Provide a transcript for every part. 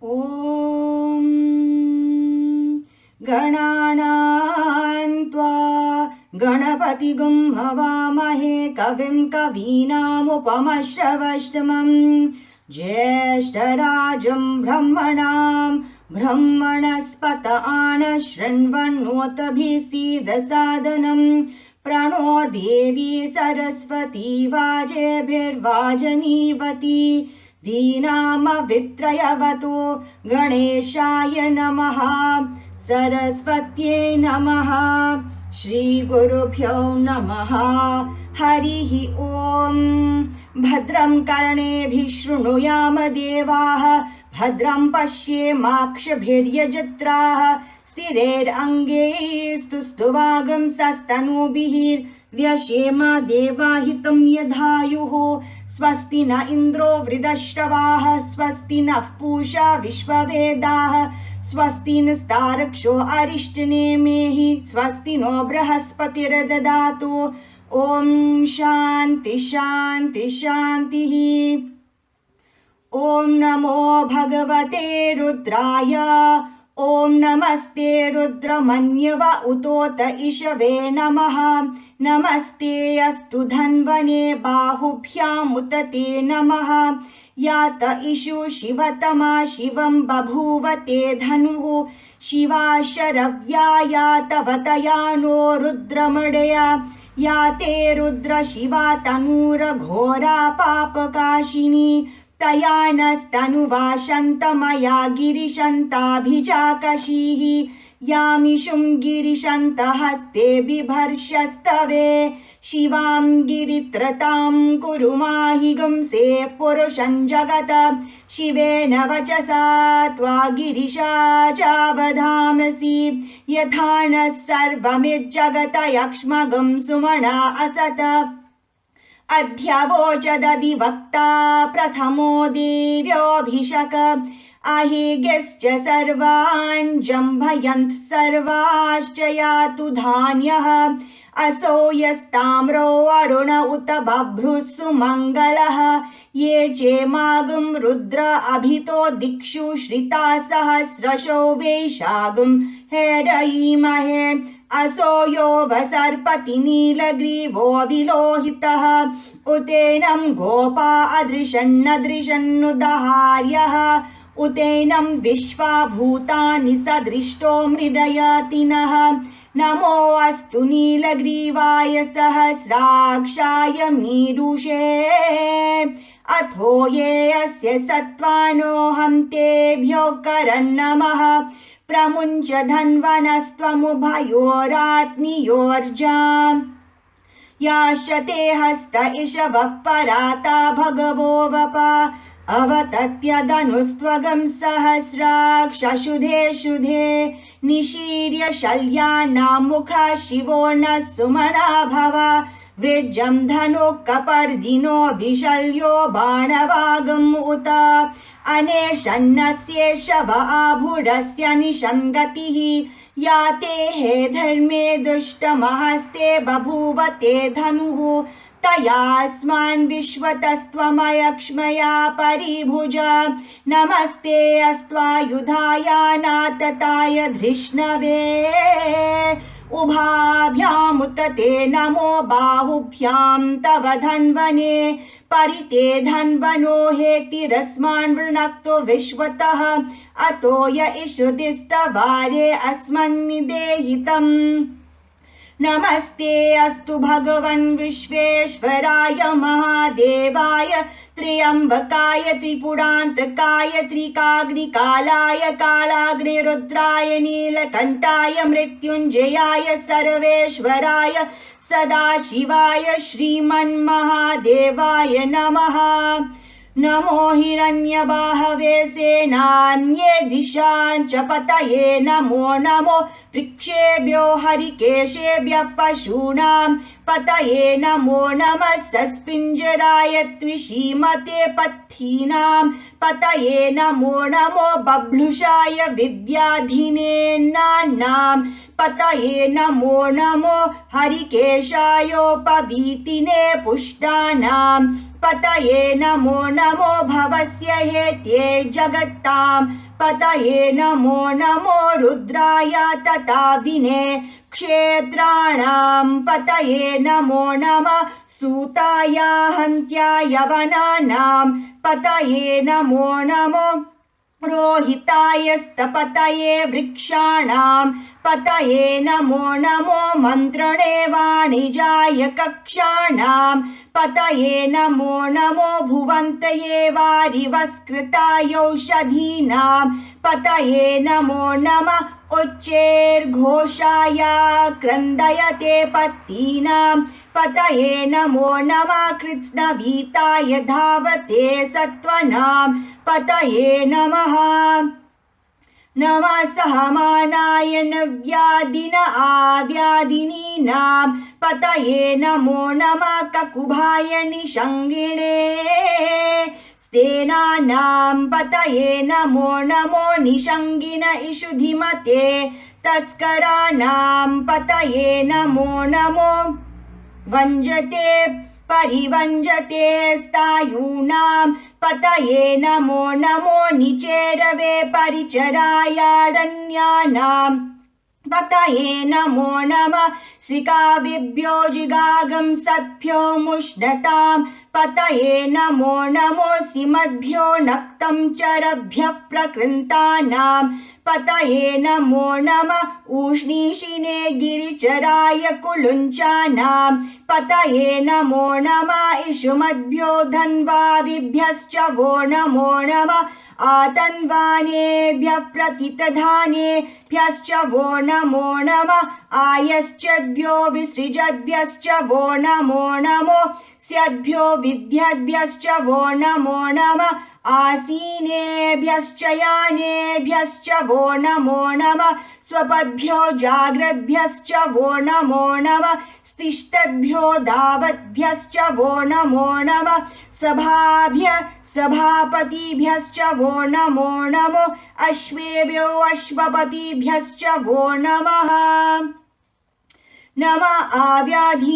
ॐ गणानां त्वा गणपतिगुं हवामहे कविं कवीनामुपमश्रवस्तमम् ज्येष्ठराजं ब्रह्मणां ब्रह्मणस्पत आनशृण्वन्नोतभिसीदसादनं प्रणो देवी सरस्वती वाजेभिर्वाजनीवती दीनामवित्रयवतो गणेशाय नमः सरस्वत्यै नमः श्रीगुरुभ्यो नमः हरिः ॐ भद्रं कर्णेभिः शृणुयाम देवाः भद्रं पश्येमाक्षभिर्यजत्राः स्थिरैरङ्गैस्तुष्टुवागुंसस्तनूभिः व्यशेम देवाहितं यदायुः स्वस्ति न इन्द्रो वृद्धश्रवाः स्वस्ति नः पूषा विश्ववेदाः स्वस्ति नस्तार्क्ष्यो अरिष्टनेमिः स्वस्ति नो बृहस्पतिर्दधातु ॐ शान्ति शान्ति शान्तिः। ॐ नमो भगवते रुद्राय ॐ नमस्ते रुद्रमन्यव उतोत इषवे नमः नमस्ते अस्तु धन्वने बाहुभ्यामुत ते नमः यात इषु शिवतमा शिवं बभूव ते धनुः शिवा शरव्या यातवतया नो रुद्रमडया या ते रुद्र शिवा तनूरघोरा पापकाशिनी तया नस्तनुवाशन्तमया गिरिशन्ताभिजाकशीः यामिषुं गिरिशन्तहस्ते बिभर्षस्तवे शिवां गिरित्रतां कुरु माहि गुंसेः पुरुषं जगत शिवेन वचसा त्वा गिरिशाचावधामसि यथा नः सर्वमिज्जगत यक्ष्मगं सुमना असत अध्यवोचदधिवक्ता प्रथमो देव्योऽभिषक अहेग्यश्च सर्वान् जम्भयन्त् सर्वाश्च यातु धान्यः असो यस्ताम्रो अरुण उत बभ्रुः सुमङ्गलः ये चेमागुं रुद्र अभितो दिक्षु श्रिता सहस्रशो वैशागुं हेडयीमहे असो यो वसर्पति नीलग्रीवो विलोहितः उतेनं गोपा अदृशन्नदृशन्नुदहार्यः उतेनं विश्वा भूतानि सदृष्टो मृडयतिनः नमो अस्तु नीलग्रीवाय सहस्राक्षाय मीरुषे अथो ये अस्य सत्त्वानोऽहं तेभ्यो करन्नमः प्रमुञ्च धन्वनस्त्वमुभयोरात्मीयोर्जा याश्च ते हस्त इषवः पराता भगवो वपा अवतत्यदनुस्त्वगं सहस्राक्षशुधे शुधे निशीर्य शल्यानां मुखा शिवो नः सुमना भव विज्जं धनुः कपर्दिनो विशल्यो बाणवागम् उत अनेशन्नस्येष आभुरस्य निशङ्गतिः या ते हे धर्मे दुष्टमहस्ते बभूव ते धनुः तयास्मान् विश्वतस्त्वमयक्ष्मया परिभुज नमस्ते अस्त्वायुधाय नातताय धृष्णवे उभाभ्यामुत ते नमो बाहुभ्यां तव धन्वने परिते धन्वनो हेतिरस्मान् वृणक्तो विश्वतः अतो य इषुदिस्तवारे अस्मन्निदेहितम् नमस्ते अस्तु भगवन् विश्वेश्वराय महादेवाय त्र्यम्बकाय त्रिपुरान्तकाय त्रिकाग्निकालाय कालाग्निरुद्राय नीलकण्ठाय मृत्युञ्जयाय सर्वेश्वराय सदाशिवाय श्रीमन्महादेवाय नमः नमो हिरण्यबाहवे सेनान्ये दिशां च पतये नमो नमो वृक्षेभ्यो हरिकेशेभ्यः पशूनां पतये नमो नमः सस्पिञ्जराय त्विषीमते पथीनां पतये नमो नमो बभ्लुषाय विद्याधीने नान्नां पतये नमो नमो हरिकेशायोपवीतिने पुष्टानां पतये नमो नमो भवस्य हेत्ये जगत्तां पतये नमो नमो रुद्राय ततादिने क्षेत्राणां पतये नमो नमः सूताय हन्त्याय वनानां पतये नमो नमो रोहिताय स्तपतये वृक्षाणां पतये नमो नमो मन्त्रणे वाणिजाय कक्षाणां पतये नमो नमो भुवन्तये वारिवस्कृतायौषधीनां पतये नमो नमः उच्चैर्घोषाय क्रन्दयते पत्तीनां पतये नमो नमः कृत्स्नवीताय धावते सत्त्वनां पतये नमः नमः सहमानाय नव्यादिन आव्यादिनीनां पतये नमो नमः ककुभाय निषङ्गिणे स्तेनानां पतये नमो नमो निषङ्गिन इषुधिमते तस्कराणां पतये नमो नमो वञ्जते परिवञ्जते स्तायूनां पतये नमो नमो निचेरवे परिचरायारण्यानां पतये नमो नमः श्रिकाविभ्यो जिगागं सत्भ्यो मुष्णतां पतये नमो नमो सिमद्भ्यो नक्तं चरभ्यः प्रकृन्तानां पतये नमो नमः उष्णीषिने गिरिचराय कुलुञ्चानां पतये नमो नमः इषुमद्भ्यो धन्वाविभ्यश्च वो नमो नमः आतन्वानेभ्यः प्रतितधानेभ्यश्च वो नमो नमः आयश्चद्भ्यो विसृजद्भ्यश्च वो नमो नमो स्यद्भ्यो विद्यद्भ्यश्च वो नमो नमः आसीनेभ्यश्च यानेभ्यश्च वो नमो नमः स्वपद्भ्यो जाग्रद्भ्यश्च वो नमो नमः स्तिष्ठद्भ्यो धावद्भ्यश्च वो नमो नमः सभापतिभ्यश्च वो नमो नमो अश्वेभ्यो अश्वपतिभ्यश्च वो नमः नमः आव्याधिनीभ्यो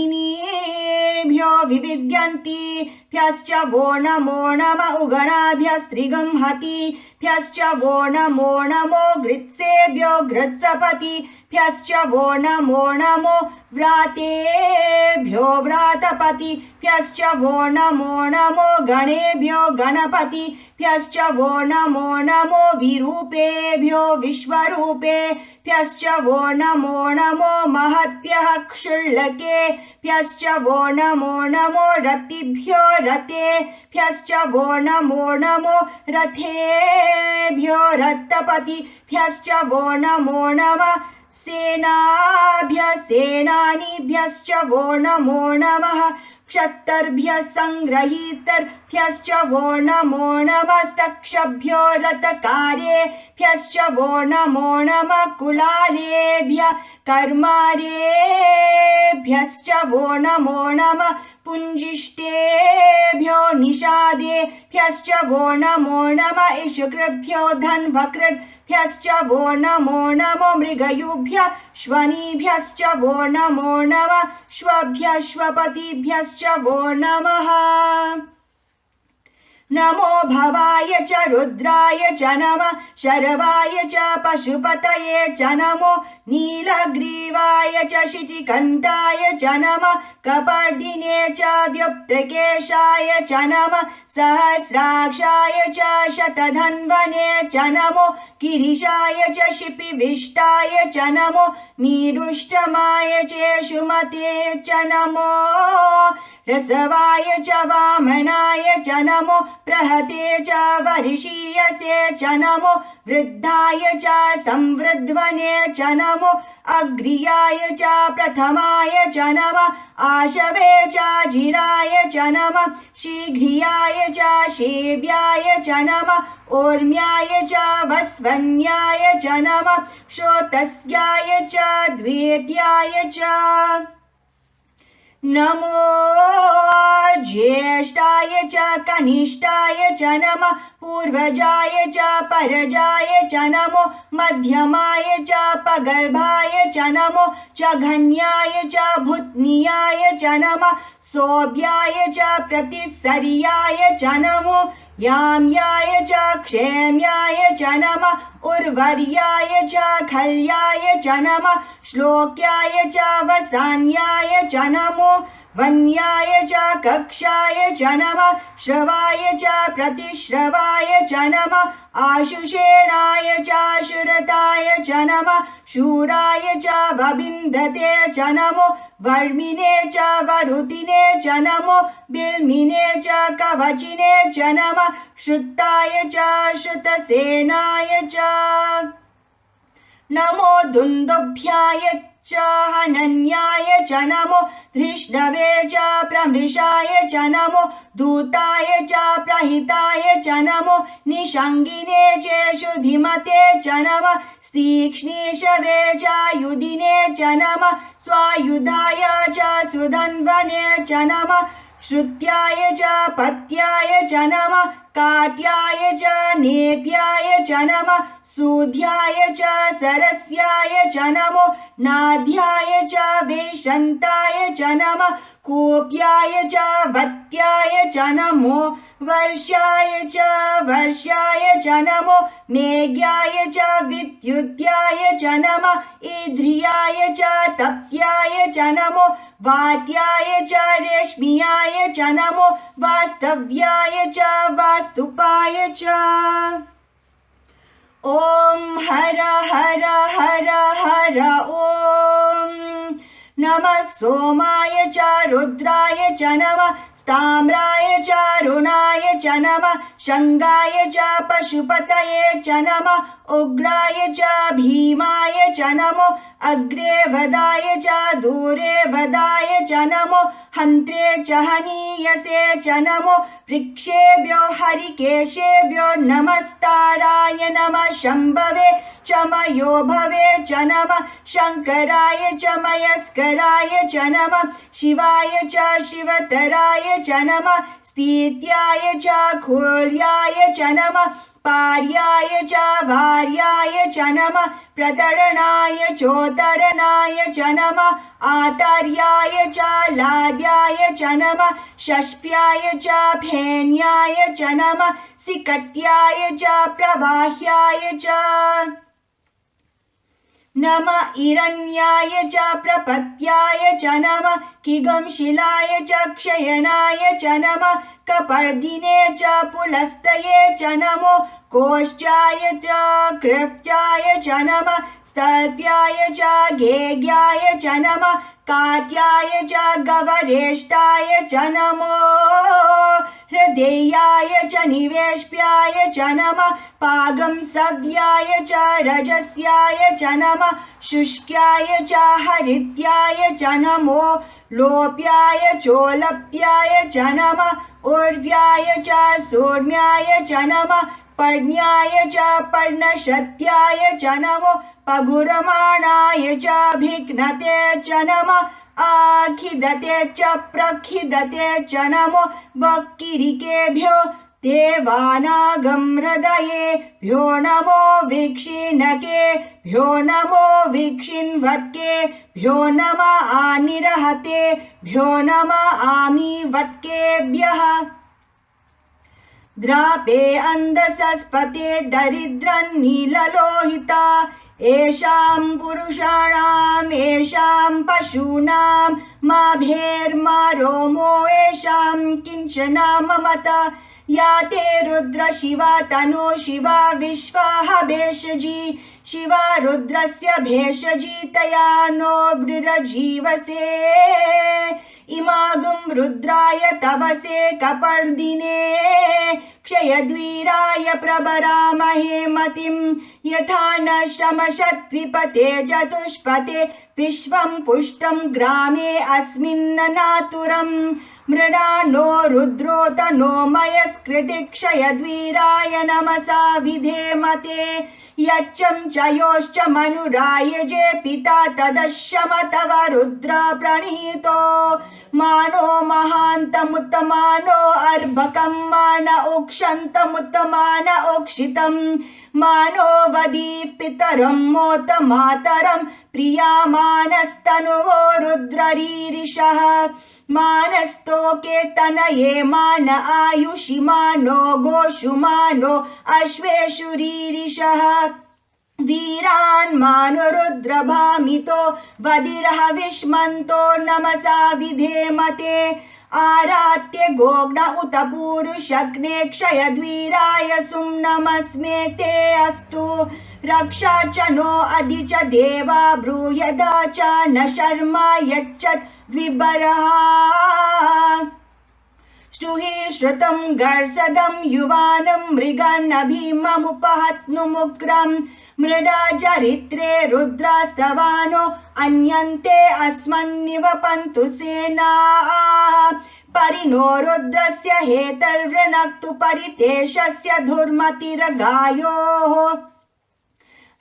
विविद्यन्तिभ्यश्च वो नमो नमः उगणाभ्यस्त्रिगंहतिभ्यश्च वो नमो नमो घृत्सेभ्यो घृत्सपतिभ्यश्च वो नमो नमो व्रातेभ्यो व्रातपतिभ्यश्च वो नमो नमो गणेभ्यो गणपतिभ्यश्च वो नमो नमो विरूपेभ्यो विश्वरूपेभ्यश्च वो नमो नमो महत्भ्यः क्षुल्लकेभ्यश्च वो नमो नमो रतिभ्यो रतेभ्यश्च वो नमो नमो रथेभ्यो रत्तपतिभ्यश्च वो नमो नमः सेनानीभ्यश्च वो नमो नमः क्षत्तर्भ्यः संग्रहीतर्भ्यश्च वो नमो नमः स्तक्षभ्यो रथकारेभ्यश्च वो नमो नमः कुलालेभ्यः कर्मारेभ्यश्च वो नमो नमः पुञ्जिष्टेभ्यो निषादेभ्यश्च वो नमो नमः इषुकृभ्यो धन्वकृद्भ्यश्च वो नमो नमो मृगयुभ्यः श्वनीभ्यश्च वो नमो नमः श्वभ्यः श्वपतिभ्यश्च वो नमः नमो भवाय च रुद्राय च नमः शरवाय च पशुपतये च नमो नीलग्रीवाय च शितिकण्ठाय च नमः कपर्दिने च व्युप्तकेशाय च नमः सहस्राक्षाय च शतधन्वने च नमो गिरिशाय च शिपिविष्टाय च नमो मीरुष्टमाय चेषुमते च नमो रसवाय च वामनाय च नमो प्रहते च वर्षीयसे च नमो वृद्धाय च संवृद्ध्वने च नमो अग्र्याय च प्रथमाय च नमः आशवे च जिराय च नमः शीघ्रियाय च शेव्याय च नमः ऊर्म्याय च वस्वन्याय च नमः श्रोतस्याय च द्वेप्याय च नमो ज्येष्ठाय च कनिष्ठाय च नमः पूर्वजाय च परजाय च नमो मध्यमाय च पगर्भाय च नमो जघन्याय च भूत्नीयाय च नमः सौभ्याय च प्रतिसर्याय च नमो याम्याय च क्षेम्याय च नमः उर्वर्याय च खल्याय च नमः श्लोक्याय च वसान्याय च नमो वन्याय च कक्षाय च नमः श्रवाय च प्रतिश्रवाय च नमः आशुषेणाय च शुरताय च नमः शूराय च वबिन्दते च नमो वर्मिने च वरुतिने च नमो बिल्मिने च कवचिने च नमः श्रुताय च श्रुतसेनाय च नमो दुन्दुभ्याय च हनन्याय च नमो धृष्णवे च प्रमृषाय च नमो दूताय च प्रहिताय च नमो निषङ्गिने चेषु धीमते च नमः तीक्ष्णीषवे च युधिने च नमः स्वायुधाय च सुधन्वने च नमः श्रुत्याय च पत्याय च नमः काट्याय च नेप्याय च नमः सूध्याय च सरस्याय च नमो नाध्याय च वेशन्ताय च नमः कूप्याय च वत्याय च नमो वर्षाय च नमो मेघ्याय च विद्युत्याय च नमः ईध्रियाय च तप्याय च नमो वात्याय च रेश्मियाय च नमो वास्तव्याय च वास्तुपाय च ॐ हर हर हर हर ॐ नमः सोमाय च रुद्राय च नमः ताम्राय च रुणाय च नमः शङ्गाय च पशुपतये च नमः उग्राय च भीमाय च नमो अग्रे वदाय च दूरे वदाय च नमो हन्त्रे च हनीयसे च नमो वृक्षेभ्यो हरिकेशेभ्यो नमस्ताराय नमः शम्भवे च मयो भवे च नमः शङ्कराय च मयस्कराय च नमः शिवाय च शिवतराय च नमः स्थित्याय च खोल्याय च नमः पार्याय च भार्याय च नमः प्रतरणाय चोतरणाय च नमः आतार्याय च लाद्याय च नमः षष्प्याय च फेन्याय च नमः सिकट्याय च प्रवाह्याय च नमः हिरण्याय च प्रपत्याय च नमः किगंशिलाय च क्षयनाय च नमः कपर्दिने च पुलस्तये च नमो कोष्ठाय च कृत्याय च नमः स्तल्प्याय च गेग्याय च नमः काट्याय च गवरेष्ठाय च नमो हृदयाय च निवेश्याय च नमः पागं सव्याय च रजस्याय च नमः शुष्क्याय च हरित्याय च नमो लोप्याय चोलप्याय च नमः उर्व्याय च सूर्म्याय च नमः पर्ण्याय च पर्णशत्याय च नमो पगुरमाणाय च भिघ्नते च नमः आखिदते च प्रखिदते च नमो वक्किरिकेभ्यो देवानागं हृदयेभ्यो नमो वीक्षिणकेभ्यो नमो वीक्षिन्वट्केभ्यो नमः आनिरहतेभ्यो नमः आमिवट्केभ्यः द्रापे अन्धसस्पते दरिद्रन्नीललोहिता येषां पुरुषाणाम् येषां पशूनां माभेर्मा रोमो येषां किञ्चन ममता या ते रुद्र शिवा तनो शिवा विश्वाः भेषजी शिवा रुद्रस्य भेषजी तया नो बृरजीवसे इमागुं रुद्राय तवसे कपर्दिने क्षयद्वीराय प्रभरामहे मतिं यथा न शमशत्विपते चतुष्पते विश्वं पुष्टं ग्रामे अस्मिन् नातुरं मृडा नो रुद्रोत नो मयस्कृति क्षयद्वीराय नमसा विधेमते यच्चं च योश्च मनुरायजे पिता तदश्यम तव रुद्र प्रणीतो मानो महान्तमुत्तमानो अर्भकं मान उक्षन्तमुत्तमान उक्षितं मानो वदी पितरं मोत मातरं प्रियामानस्तनुवो रुद्ररीरिषः मानस्तोके तनये मान आयुषि मानो गोषु मानो अश्वेषु रीरिषः वीरान् मानुरुद्रभामितो वदिरः विष्मन्तो नमसा विधेमते आरात्य गोग्न उत पूरुषग्ने क्षयद्वीराय सुम्नमस्मे ते अस्तु रक्षा च नो अधि च देवा ब्रूयदा च न शर्मा यच्चत् द्विबरः स्तुहि श्रुतं गर्सदं युवानं मृगान्नभीममुपहत्नुमुग्रं मृडा चरित्रे रुद्रास्तवानो अन्यन्ते अस्मन्निवपन्तु सेनाः परिणो रुद्रस्य हेतर्वृणक्तु परितेशस्य धुर्मतिरगायोः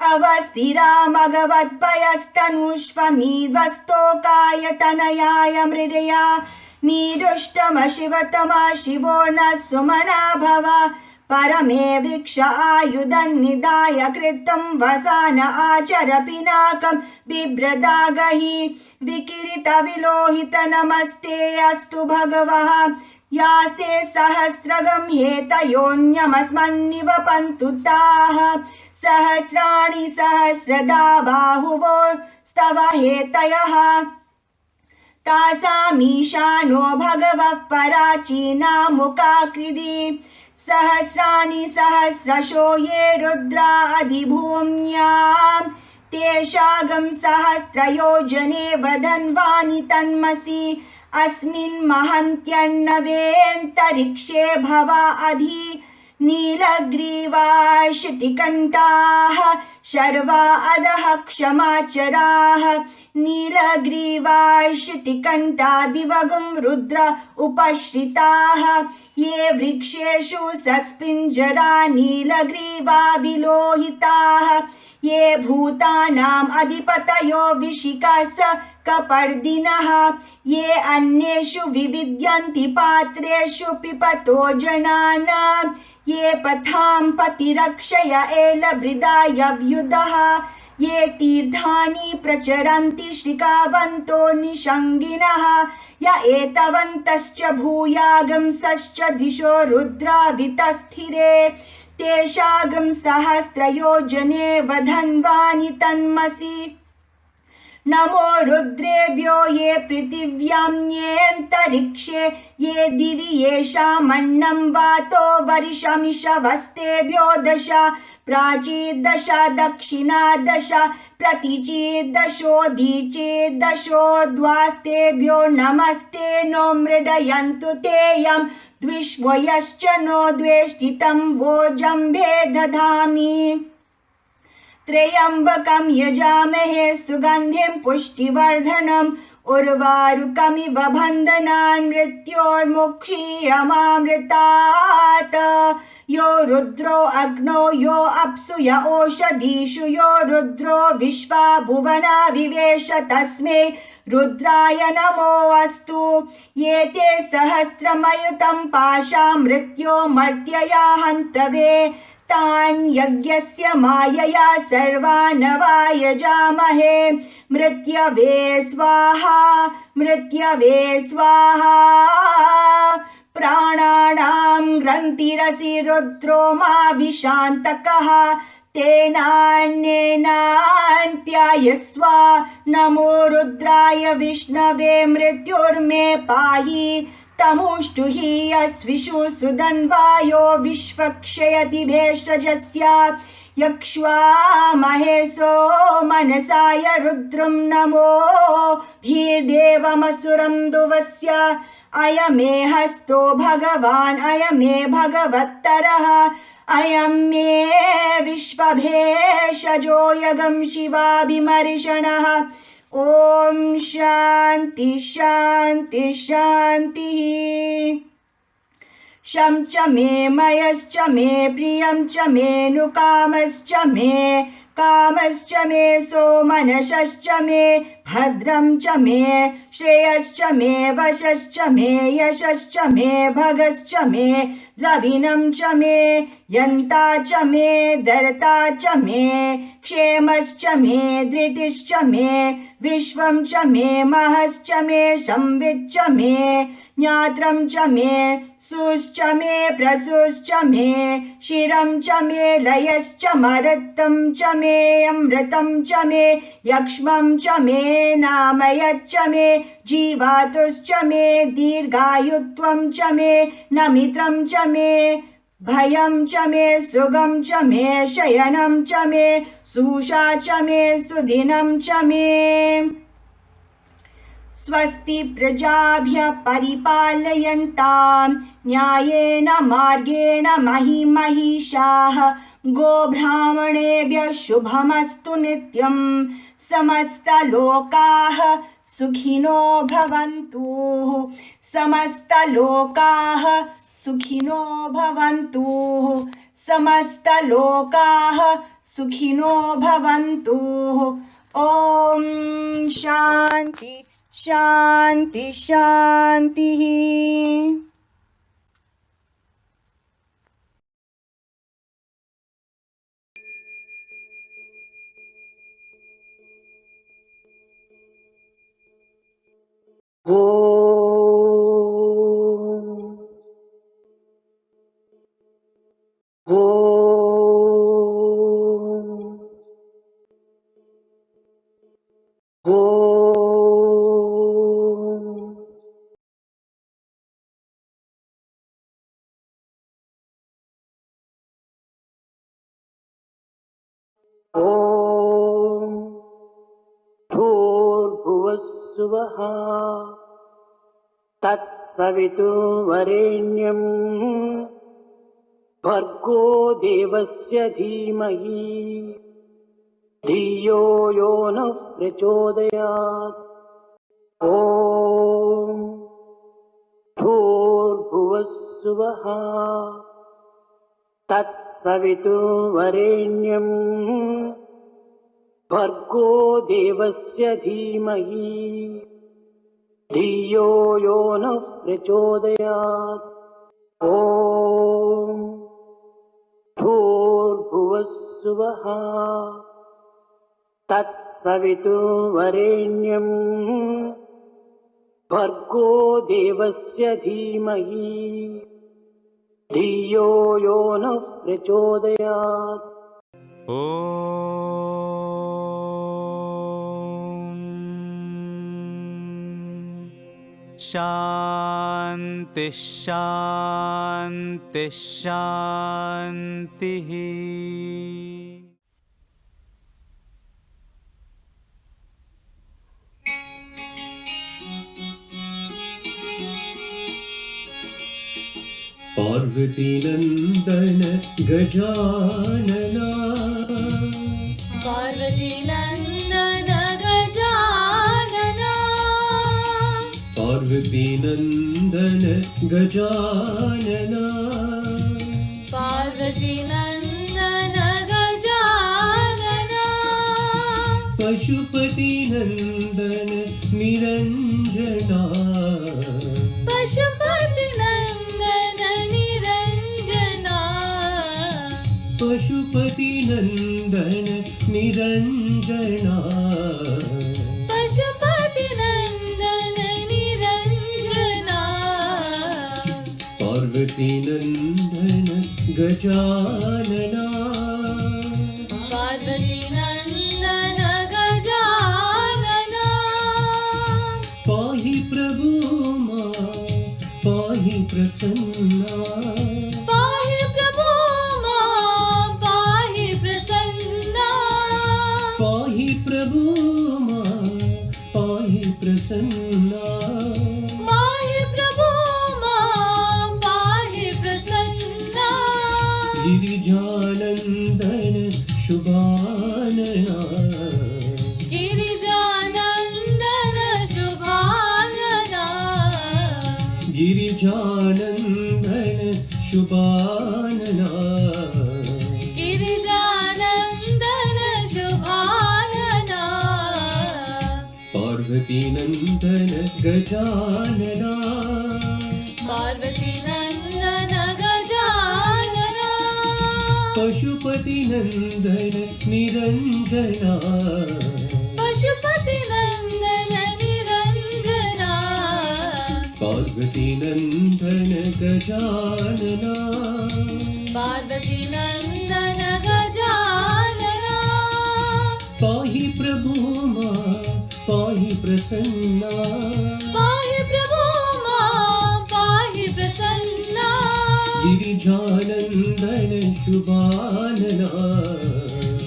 अवस्थिरामगवत्पयस्तनुष्वमीध्वस्तोकाय तनयाय मृडया मीरुष्टमशिवतमा शिवो न सुमना भव परमे वृक्ष आयुधन्निधाय कृतं वसान आचर पिनाकं बिभ्रदागहि विकिरित विलोहित नमस्ते अस्तु भगवः यास्ते सहस्रगं हेतयोऽन्यमस्मन्निवपन्तु ताः सहस्राणि सहस्रदा बाहुवो स्तव हेतयः तासामीशानो भगवः पराचीनामुकाकृति सहस्राणि सहस्रशो ये रुद्रा अधिभूम्यां तेषागं सहस्रयोजने वधन्वानि तन्मसि अस्मिन् महन्त्यर्णवेऽन्तरिक्षे भवा अधि नीलग्रीवाशितिकण्ठाः शर्वा अधः क्षमाचराः नीलग्रीवाशितिकण्ठा दिवगं रुद्र उपश्रिताः ये वृक्षेषु सस्पिञ्जरा नीलग्रीवा विलोहिताः ये भूतानाम् अधिपतयो विशिकास कपर्दिनः ये अन्येषु विविद्यन्ति पात्रेषु पिपतो जनानां ये पथां पतिरक्षय एलभृदायव्युधः ये तीर्थानि प्रचरन्ति श्रिकावन्तो निषङ्गिनः य एतवन्तश्च भूयागंसश्च दिशो रुद्रावितस्थिरे तेषागं सहस्रयोजने वधन्वानि तन्मसि नमो रुद्रेभ्यो ये पृथिव्याम्येऽन्तरिक्षे ये दिवि येषामन्नं वातो वर्षमिषवस्तेभ्यो दश प्राचीदश दक्षिणादश प्रतीचीदशोदीचीदशो द्वास्तेभ्यो नमस्ते नो मृडयन्तु तेयं द्विष्वयश्च नो द्वेष्टितं वोजम्भे दधामि त्र्यम्बकं यजामहे सुगन्धिं पुष्टिवर्धनम् उर्वारुकमिव बन्धनान् मृत्योर्मुक्षीयमामृतात् यो रुद्रो अग्नो यो अप्सु य ओषधीषु यो रुद्रो विश्वा भुवना विवेश तस्मै रुद्राय नमो अस्तु ये ते सहस्रमयुतं पाशा मृत्यो मर्त्यया हन्तवे तान् यज्ञस्य मायया सर्वानवायजामहे मृत्यवे स्वाहा मृत्यवे स्वाहा प्राणानां ग्रन्थिरसि रुद्रो मा विशान्तकः तेनान्येनान्त्यायस्व नमो रुद्राय विष्णवे मृत्युर्मे पाहि तमुष्टु हि अस्विषु सुदन्वायो विश्वक्षयति भेषजस्य यक्ष्वा महेशो मनसाय रुद्रं नमो भीर्देवमसुरं दुवस्य अयमे हस्तो भगवान् अयमे भगवत्तरः अयं मे विश्वभेषजो यगं शिवाभिमर्शनः ओम शांति शांति शांति। शं च मे मयश्च मे प्रियं च मे नुकामश्च मे कामश्च मे सोमनशश्च मे भद्रं च मे श्रेयश्च मे वशश्च मे यशश्च मे भगश्च मे द्रविणं च मे यन्ता च मे दर्ता च मे क्षेमश्च मे धृतिश्च मे विश्वं च मे महश्च मे संवित् च मे ज्ञात्रं च मे सुश्च मे प्रसुश्च मे शिरं च मे लयश्च मरुत्तं च मे अमृतं च मे यक्ष्मं च मे नामयच्च मे जीवातुश्च मे दीर्घायुत्वं च मे नमित्रं च मे भयं च मे सुगं च मे शयनं च मे सुषा च मे सुदिनं च मे स्वस्ति प्रजाभ्यः परिपालयन्तां न्यायेन मार्गेण महिषाः गोब्राह्मणेभ्यः शुभमस्तु नित्यं समस्तलोकाः सुखिनो भवन्तु समस्तलोकाः सुखिनो भवन्तु समस्तलोकाः सुखिनो भवन्तु ॐ शान्ति शान्ति शान्तिः। भूर्भुवस्सुवः तत्सवितुर्वरेण्यं भर्गो देवस्य धीमहि धियो यो नः प्रचोदयात्। ॐ भूर्भुवस्सुवः तत्सवितुर्वरेण्यं भर्गो देवस्य धीमहि धियो यो नः प्रचोदयात्। ॐ भूर्भुवस्सुवः तत्सवितुर्वरेण्यं भर्गो देवस्य धीमहि धियो यो नः प्रचोदयात्। शान्ति शान्ति शान्तिः। पार्वती नंदन गजानना पार्वती नंदन गजानना पार्वती नंदन गजानना पार्वती नंदन गजानना पशुपति नंदन निरंजना पशुपति नंदन निरंजना पशुपति नंदन निरंजना पशुपति नंदन निरंजना पार्वती नंदन गजानना पार्वती नंदन गजानना पाहि प्रभु मां पाहि प्रसन्ना पाहि प्रभु मां पाहि प्रसन्ना पाहि प्रभु मां पाहि प्रसन्ना पाहि प्रभु मां पाहि प्रसन्ना गिरिजानंदन शुभानना गिरिजानंदन शुभानना गिरिजानंदन पार्वती नंदन गजानना पार्वती नंदन गजानना पशुपति नंदन निरंजना पशुपति नंदन निरंजना पार्वती नंदन गजानना पार्वती नंदन गजानना पाहि प्रभु मां पाहि प्रसन्ना पाहि प्रभु मां पाहि प्रसन्ना गिरिजानंदन शुभानना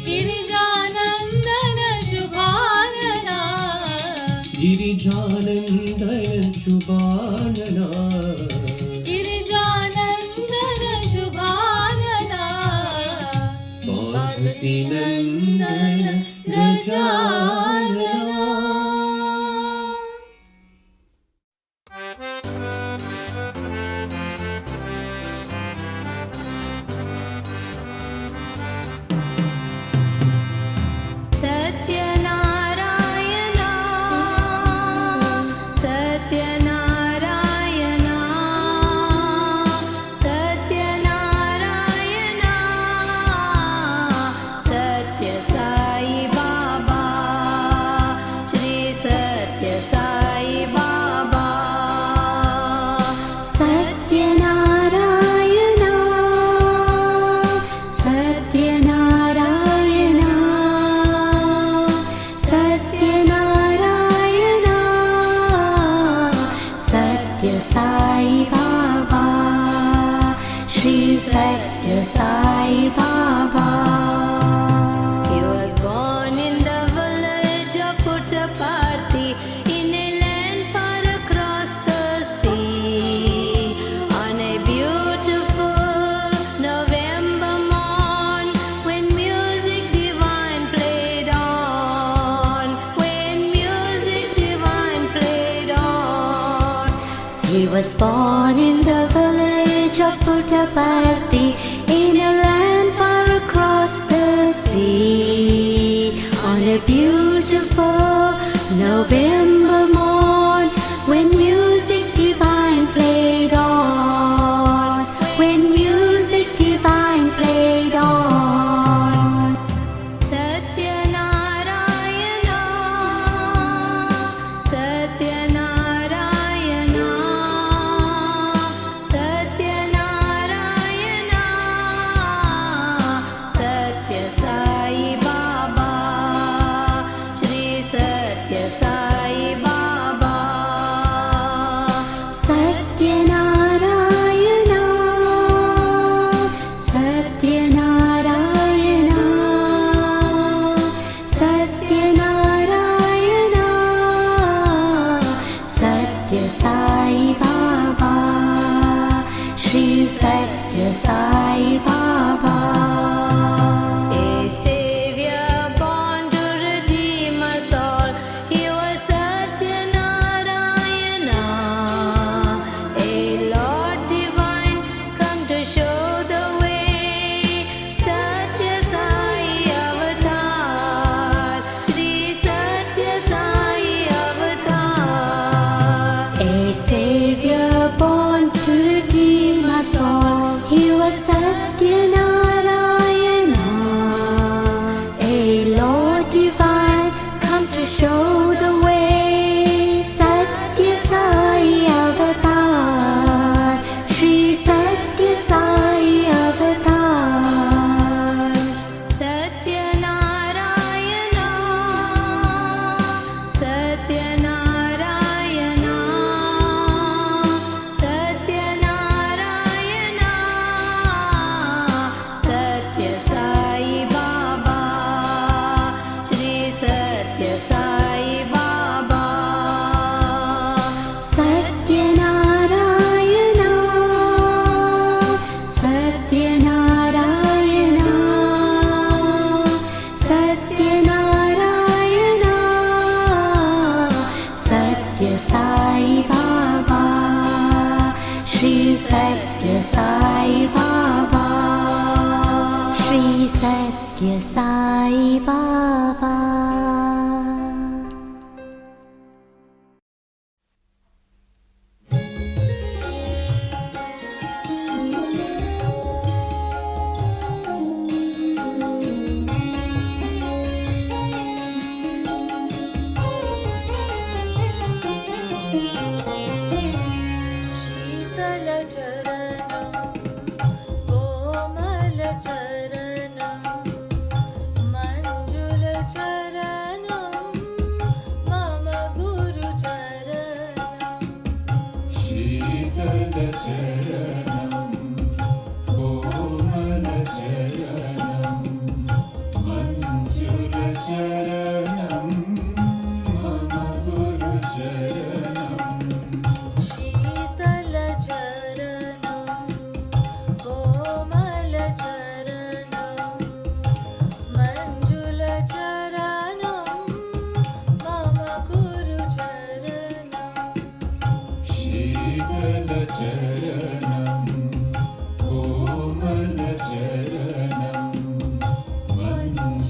गिरिजानंदन शुभानना गिरिजानंदन शुभानना गिरिजानंदन शुभानना पार्वती नंदन गजानना सत्यनारायणा सत्यनारायणा सत्यनारायणा सत्य साई बाबा श्री सत्य साई बाबा सत्यनारायणा सत्यनारायणा सत्यनारायणा सत्य साई बाबा श्री सत्य Sai Baba He was born in the village of Puttaparthi in a land far across the sea on a beautiful November morn when music divine played on when music divine played on He was born in the village of Puttaparthi in a land far across the sea on a beautiful November morn when music divine played on when music divine played on Satyanarayana Satyanarayana Satyanarayana Satya Sai Baba Shri Satya Sai Baba Satyanarayana Satyanarayana Satyanarayana Satya Sai Baba Shri Satya Sai Baba A savior born to redeem us all He was Satyanarayana A Lord divine come to show the way Satya Sai Avatar Shri Satya Sai Avatar A savior born to redeem us all He was Satyanarayana A Lord divine come to show the way Satya Sai Avatar Shri Satya Sai Avatar Satyanarayana Satyanarayana Satyanarayana Satya Sai Baba Shri Satya Sai Baba Satyanarayana Satyanarayana Satyanarayana Satya Sai Baba Shri Satya Sai Baba Shri Satya Sai Baba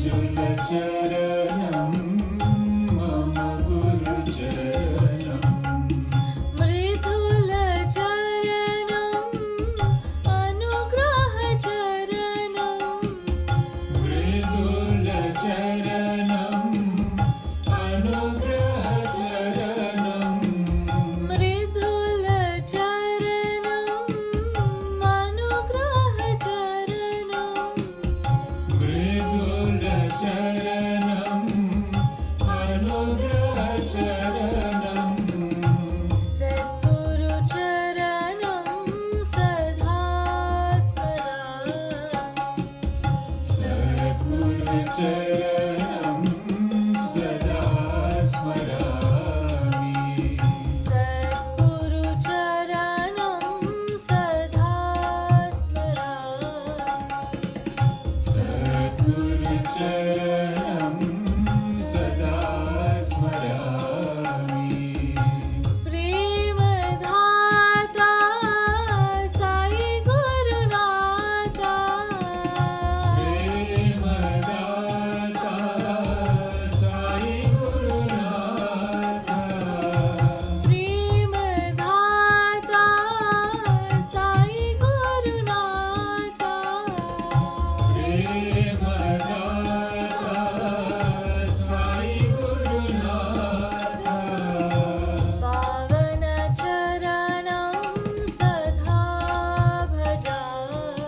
मञ्जुलचरणं मम गुरुचरणम् मृदुलचरणम् अनुग्रहचरणम् मृदुलचरणम् अनुग्रहचरणम् मृदुलचरणम् अनुग्रहचरणम् मृदुलचरणम् अनुग्रहचरणम् सद्गुरुचरणं सदा स्मरामि सद्गुरुचरणं सदा स्मरामि सद्गुरुचरणं सदा स्मरामि सद्गुरुचरणं सदा स्मरामि प्रेमदाता साई गुरुनाथा प्रेमदाता साई गुरुनाथ प्रेमदाता साई गुरुनाथा प्रेमदाता साई गुरुनाथ पावन चरणं सदा भजामि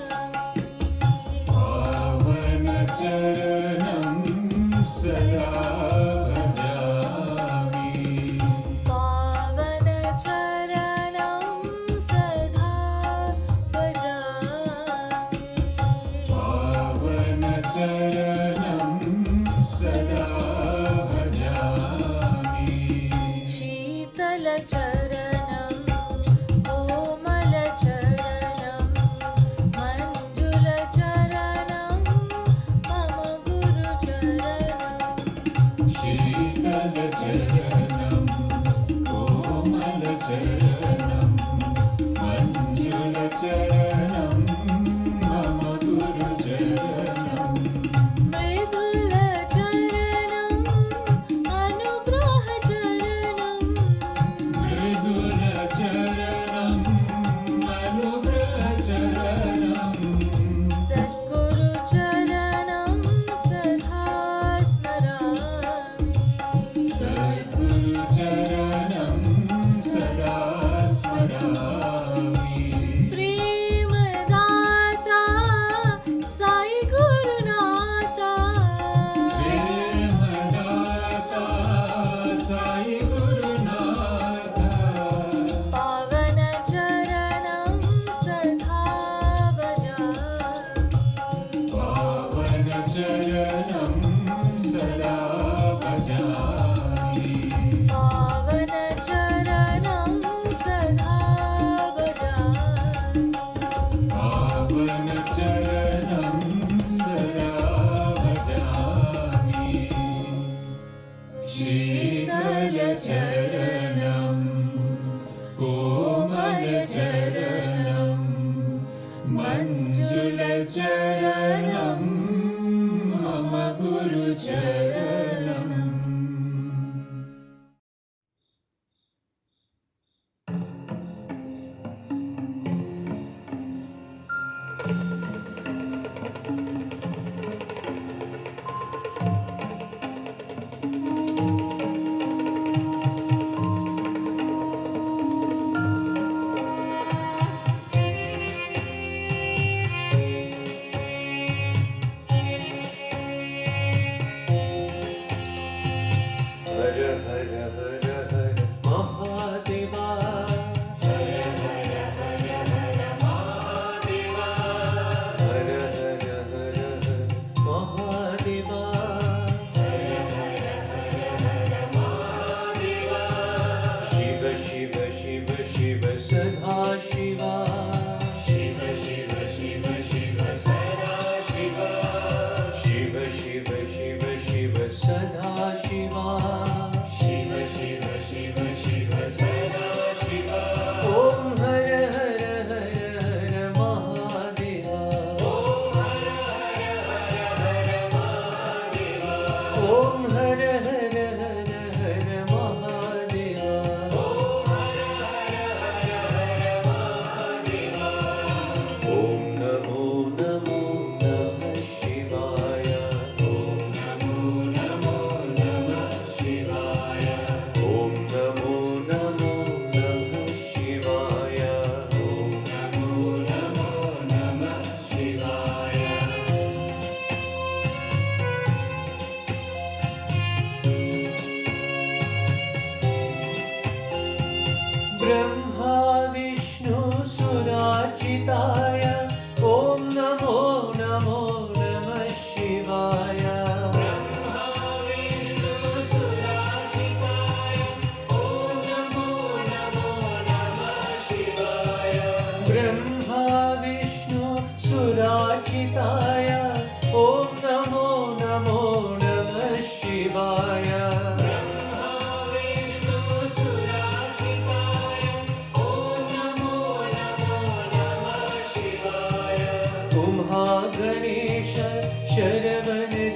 पावन चरणं सदा भजामि पावन चरणं सदा भजामि पावन चरणं सदा भजामि शीतलचरणं कोमलचरणं मञ्जुलचरणं मम गुरुचरणम् शीतलचरणं कोमलचरणं मञ्जुलचरणं मम गुरुचरणम् मृदुलचरणम् अनुग्रहचरणम् मृदुलचरणं अनुग्रहचरणं सद्गुरुचरणं सदा स्मरामि सद्गुरुचरणं सदा स्मरामि प्रेमदाता साई गुरुनाथा प्रेमदाता साई गुरुनाथ पावन चरणं सदा भजामि पावन चरणं सदा भजामि पावन चरणं सदा भजामि पावन चरणं सदा भजामि शीतलचरणं कोमलचरणं मञ्जुलचरणं मम गुरुचरणम्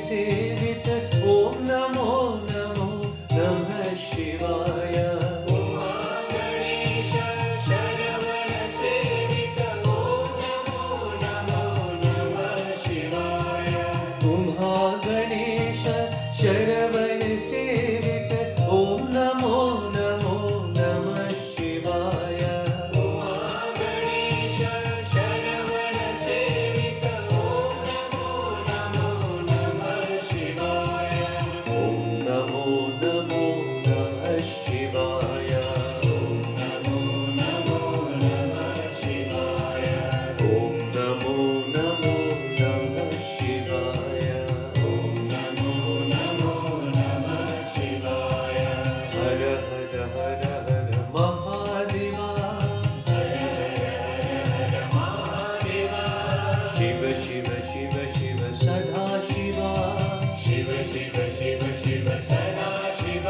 सेवित ओम नमो नमो नमः शिवाय गणेश शरवण सेवित ओम नमो नमो नमः शिवाय तुम्हा गणेश शरवण सेवित ओम नमो नमो नमः शिवाय गणेश शरवण सेवित ओम नमो नमो नमः शिवाय ओम नमो नमो नमः शिवाय नमो नमो नमः शिवाय ओम नमो नमो नमः शिवाय नमो नमो नमः शिवाय हर हर हर हर महादेवा शिव शिव शिव शिव सदा शिवा शिव शिव शिव शिव सदा शिव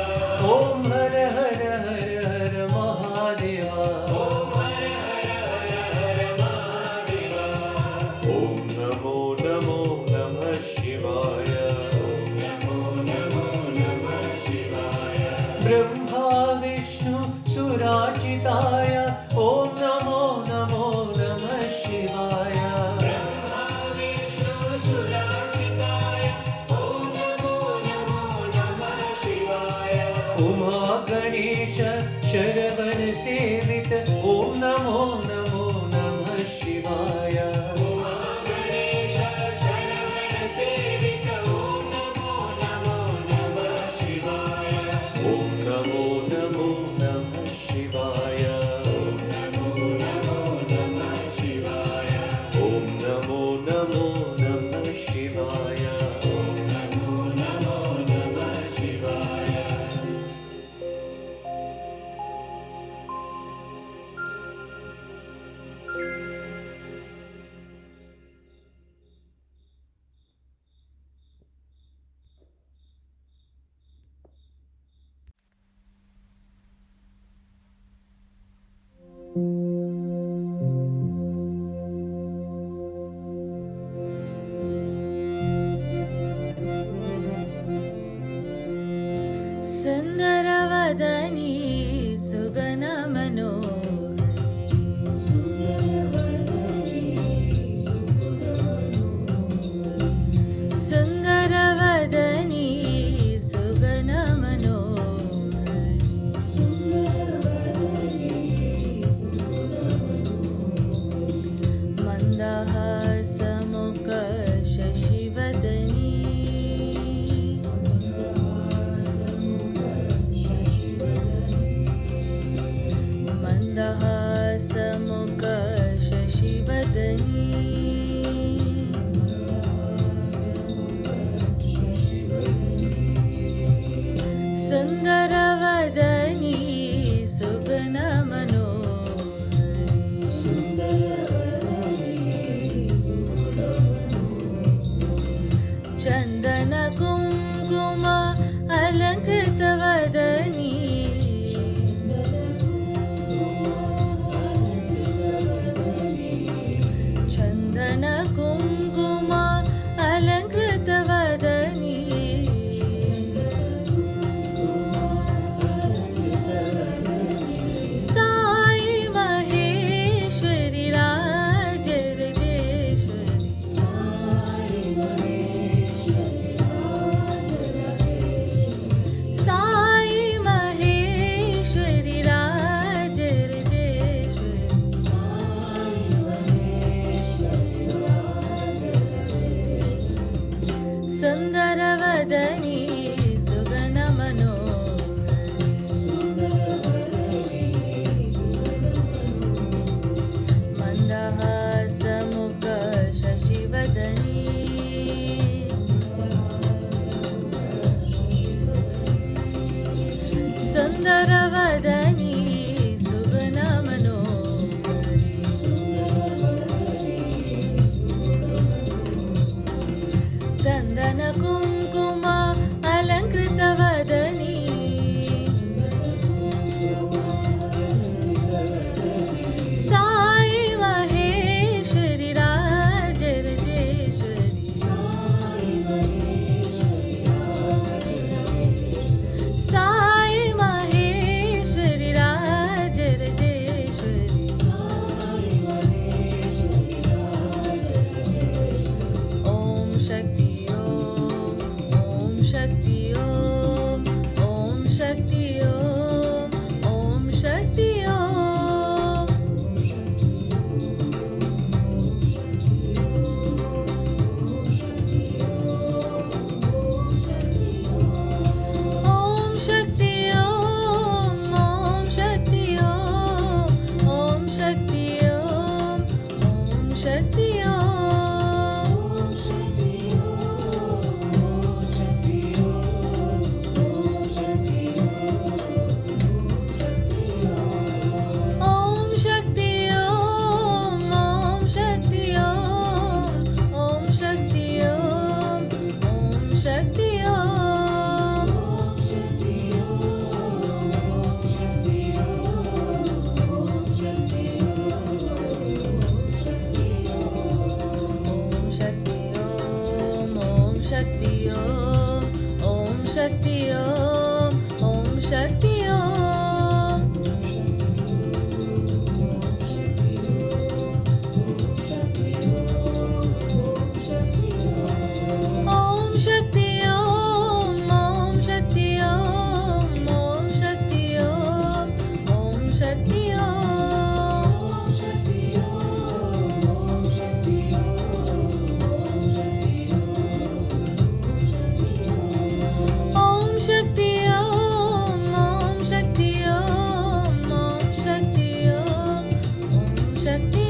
ओम हर हर हर हर महादेवा ओम हर हर हर हर महादेवा ओम नमो नमो नमः शिवाय नमो नमो नमः शिवाय ब्रह्मा विष्णु सुराचिताय ओम नमो नमो नमः शिवाय ब्रह्मा विष्णु सुरार्चिताय ओम नमो नमो नमः शिवाय उमा गणेश शरवण सेवित ओम नमो नमो नमः शिवाय उमा गणेश शरवण सेवित ओम नमो नमो नमः शिवाय ओम नमो नमो नमः शिवाय नमो नमो नमः शिवाय ओम नमो नमो नमः शिवाय नमो नमो नमः शिवाय सुन्दरवदनी सुगनमनोहरी मन्दहासमुख शशिवदनी मन्दहासमुख शशिवदनी सुन्दरवदनी सुगनमनोहरी चन्दन कुङ्कुम अलङ्कृतवदनी चन्दन कुङ्कुम अलङ्कृतवदनी साई महेश्वरी राजराजेश्वरी साई महेश्वरी राजराजेश्वरी सुन्दरवदनी सुगनमनोहरी मन्दहासमुख शशिवदनी सुन्दरवदनी सुगनमनोहरी चन्दन कुङ्कुम अलङ्कृतवदनी शक्ति ओम शक्ति ओम शक्ति ओम शक्ति ओम शक्ति ओम शक्ति ओम शक्ति ओम शक्ति ओम शक्ति ओम शक्ति ओम शक्ति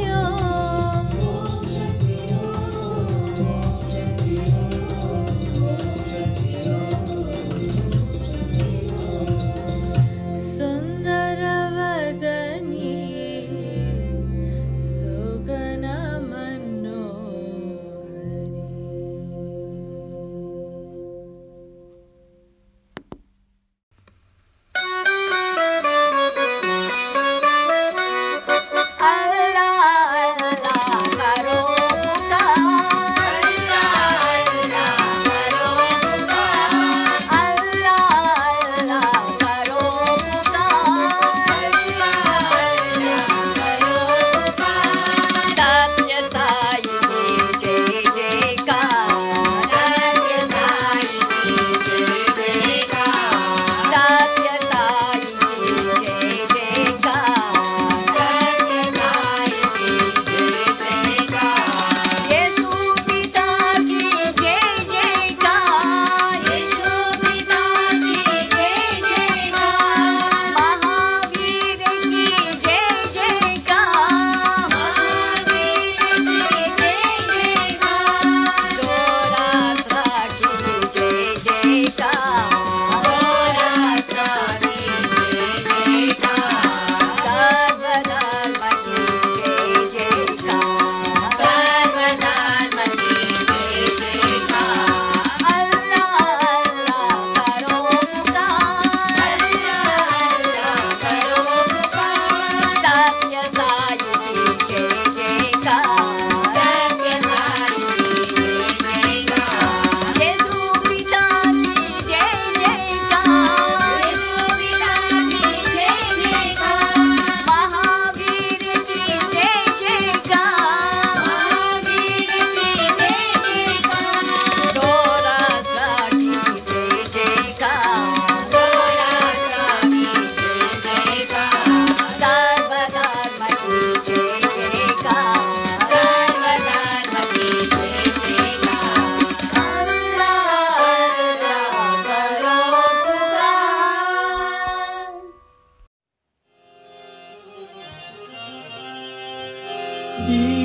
सुन्दरवदनी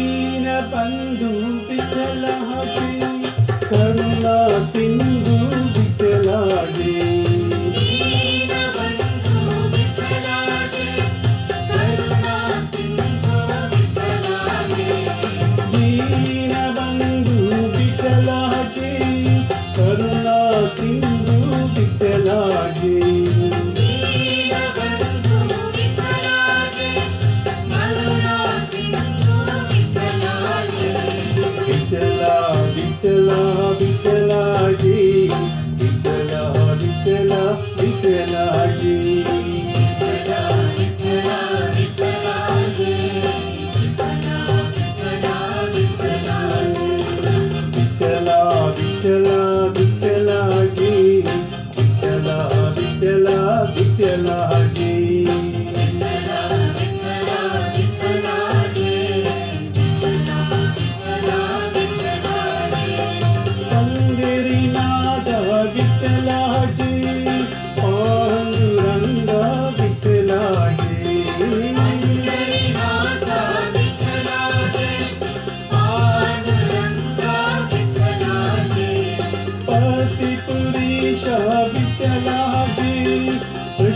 दीनबन्धु विठलाजी करुणा सिन्धु विठलाजी दीनबन्धु विठलाजी करुणा सिन्धु विठलाजी विठला विठलाजी विठला विठला विठलाजी विठला विठला विठलाजी विठला विठला विठलाजी विठला विठला विठलाजी विठला विठला विठलाजी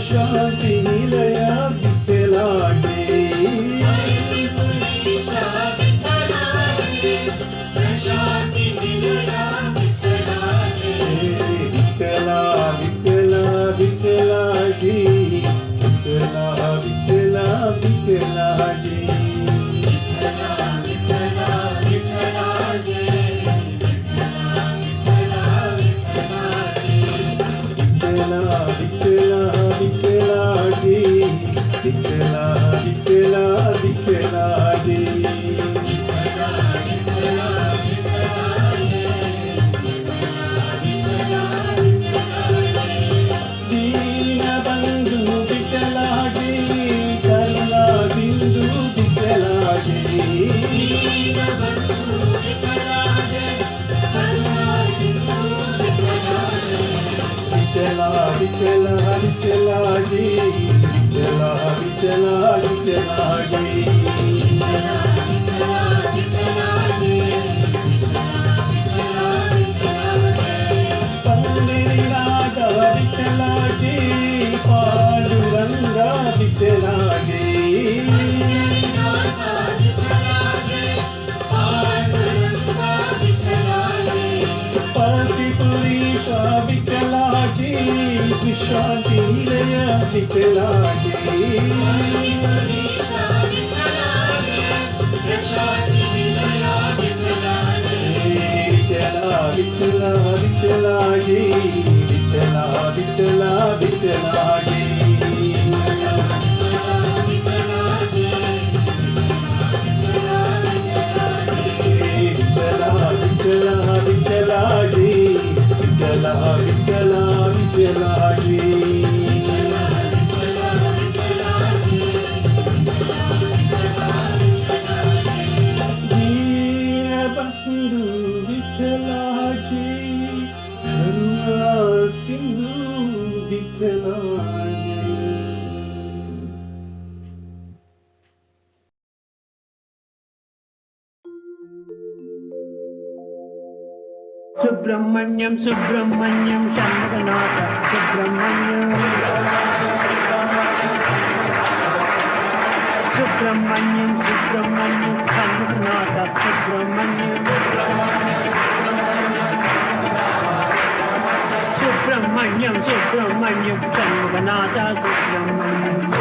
शांति निलया विठलाजी विठला विठला विठलाजी विठला विठला विठलाजी विठला विठला विठलाजी विठला विठ्ठलाजी पंढरीनाथ विठ्ठलाजी पांडुरंगा विठ्ठलाजी पतिपुरीशा विठ्ठलाजी विश्रांती निलय विठ्ठलाजी विठ्ठला विठ्ठलाजी विठ्ठला विठ्ठला विठ्ठलाजी विठ्ठला विठ्ठला विठ्ठलाजी विठ्ठला विठ्ठला विठ्ठलाजी दीनबंधू विठ्ठलाजी करुणा सिंधू विठ्ठलाजी सुब्रह्मण्यम सुब्रह्मण्यम शंभुनाथ सुब्रह्मण्यम सुब्रह्मण्यम सुब्रह्मण्यम शंभुनाथ सुब्रह्मण्यम सुब्रह्मण्यम सुब्रह्मण्यम शंभुनाथ सुब्रह्मण्यम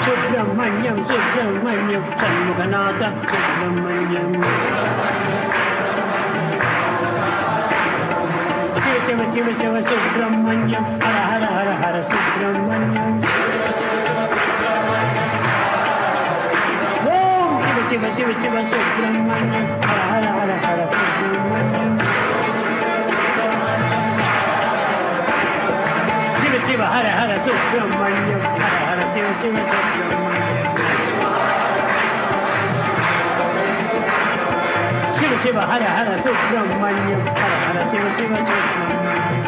सुब्रह्मण्यम सुब्रह्मण्यम शंभुनाथ सुब्रह्मण्यम शिव शिव शिव सुब्रह्मण्यम हर हर हर हर सुब्रह्मण्यम ओम शिव शिव शिव शिव सुब्रह्मण्यम हर हर हर हर सुब्रह्मण्यम शिव शिव हर हर सुब्रह्मण्यम हर हर शिव शिव सुब्रह्मण्यम शिव शिव हर हर सुब्रह्मण्यम हर हर शिव शिव सुब्रह्मण्यम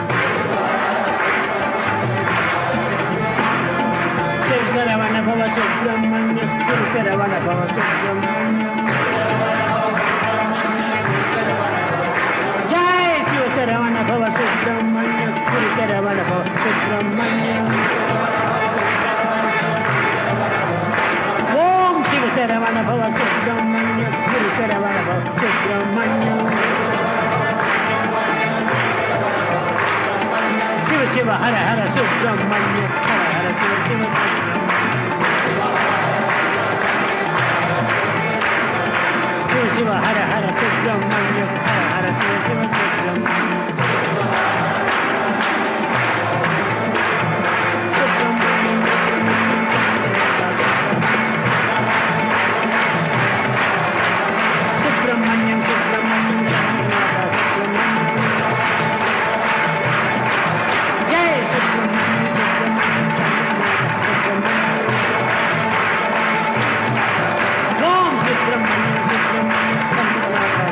शिव शरवण भव सुब्रह्मण्यम शिव शरवण भव सुब्रह्मण्यम जय शिव शरवण भव सुब्रह्मण्यम शिव शरवण भव सुब्रह्मण्यम ओम शिव शरवण भव सुब्रह्मण्यम शिव शरवण भव सुब्रह्मण्यम शिव शिव हर हर सुब्रह्मण्यम हर हर शिव शिव शिव शिव हर हर सुब्रह्मण्यम हर हर शिव शिव सुब्रह्मण्यम सुब्रह्मण्यम सुब्रह्मण्यम शंभुनाथ सुब्रह्मण्यम जय सुब्रह्मण्यम सुब्रह्मण्यम शंभुनाथ सुब्रह्मण्यम ओम सुब्रह्मण्यम सुब्रह्मण्यम शंभुनाथ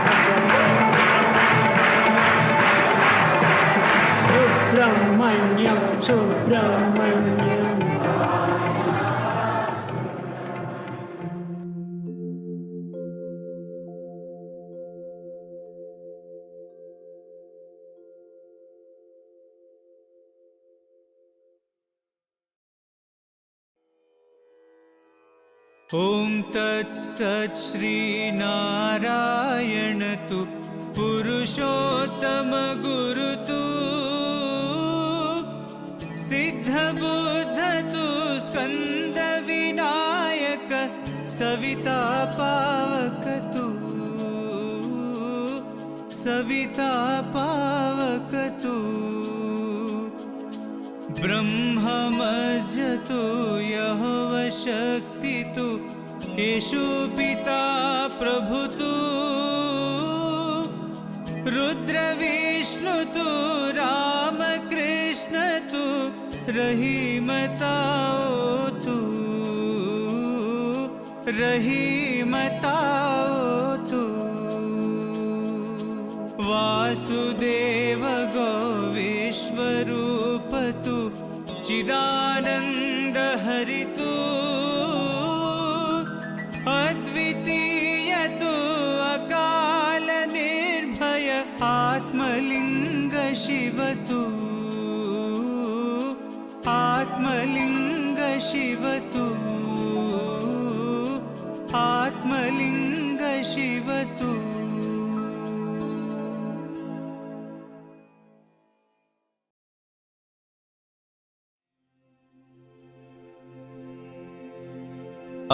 सुब्रह्मण्यम सुब्रह्मण्यम ॐ तत्सत् श्रीनारायण तु पुरुषोत्तम गुरु तु सिद्धबुद्ध तु स्कन्द विनायक सविता पावक तु सविता पावक तु ब्रह्ममज तु यहोव शक्ति तु येषु पिता प्रभु तु रुद्र विष्णु तु राम कृष्ण तु रहीमताओ तु रहीमताओ तु वासुदेव गो विश्वरूप तु चिदानन्द हरि तु अद्वितीय तु अकाल निर्भय आत्मलिङ्ग शिव तु आत्मलिङ्ग शिव तु आत्मलिङ्ग शिव तु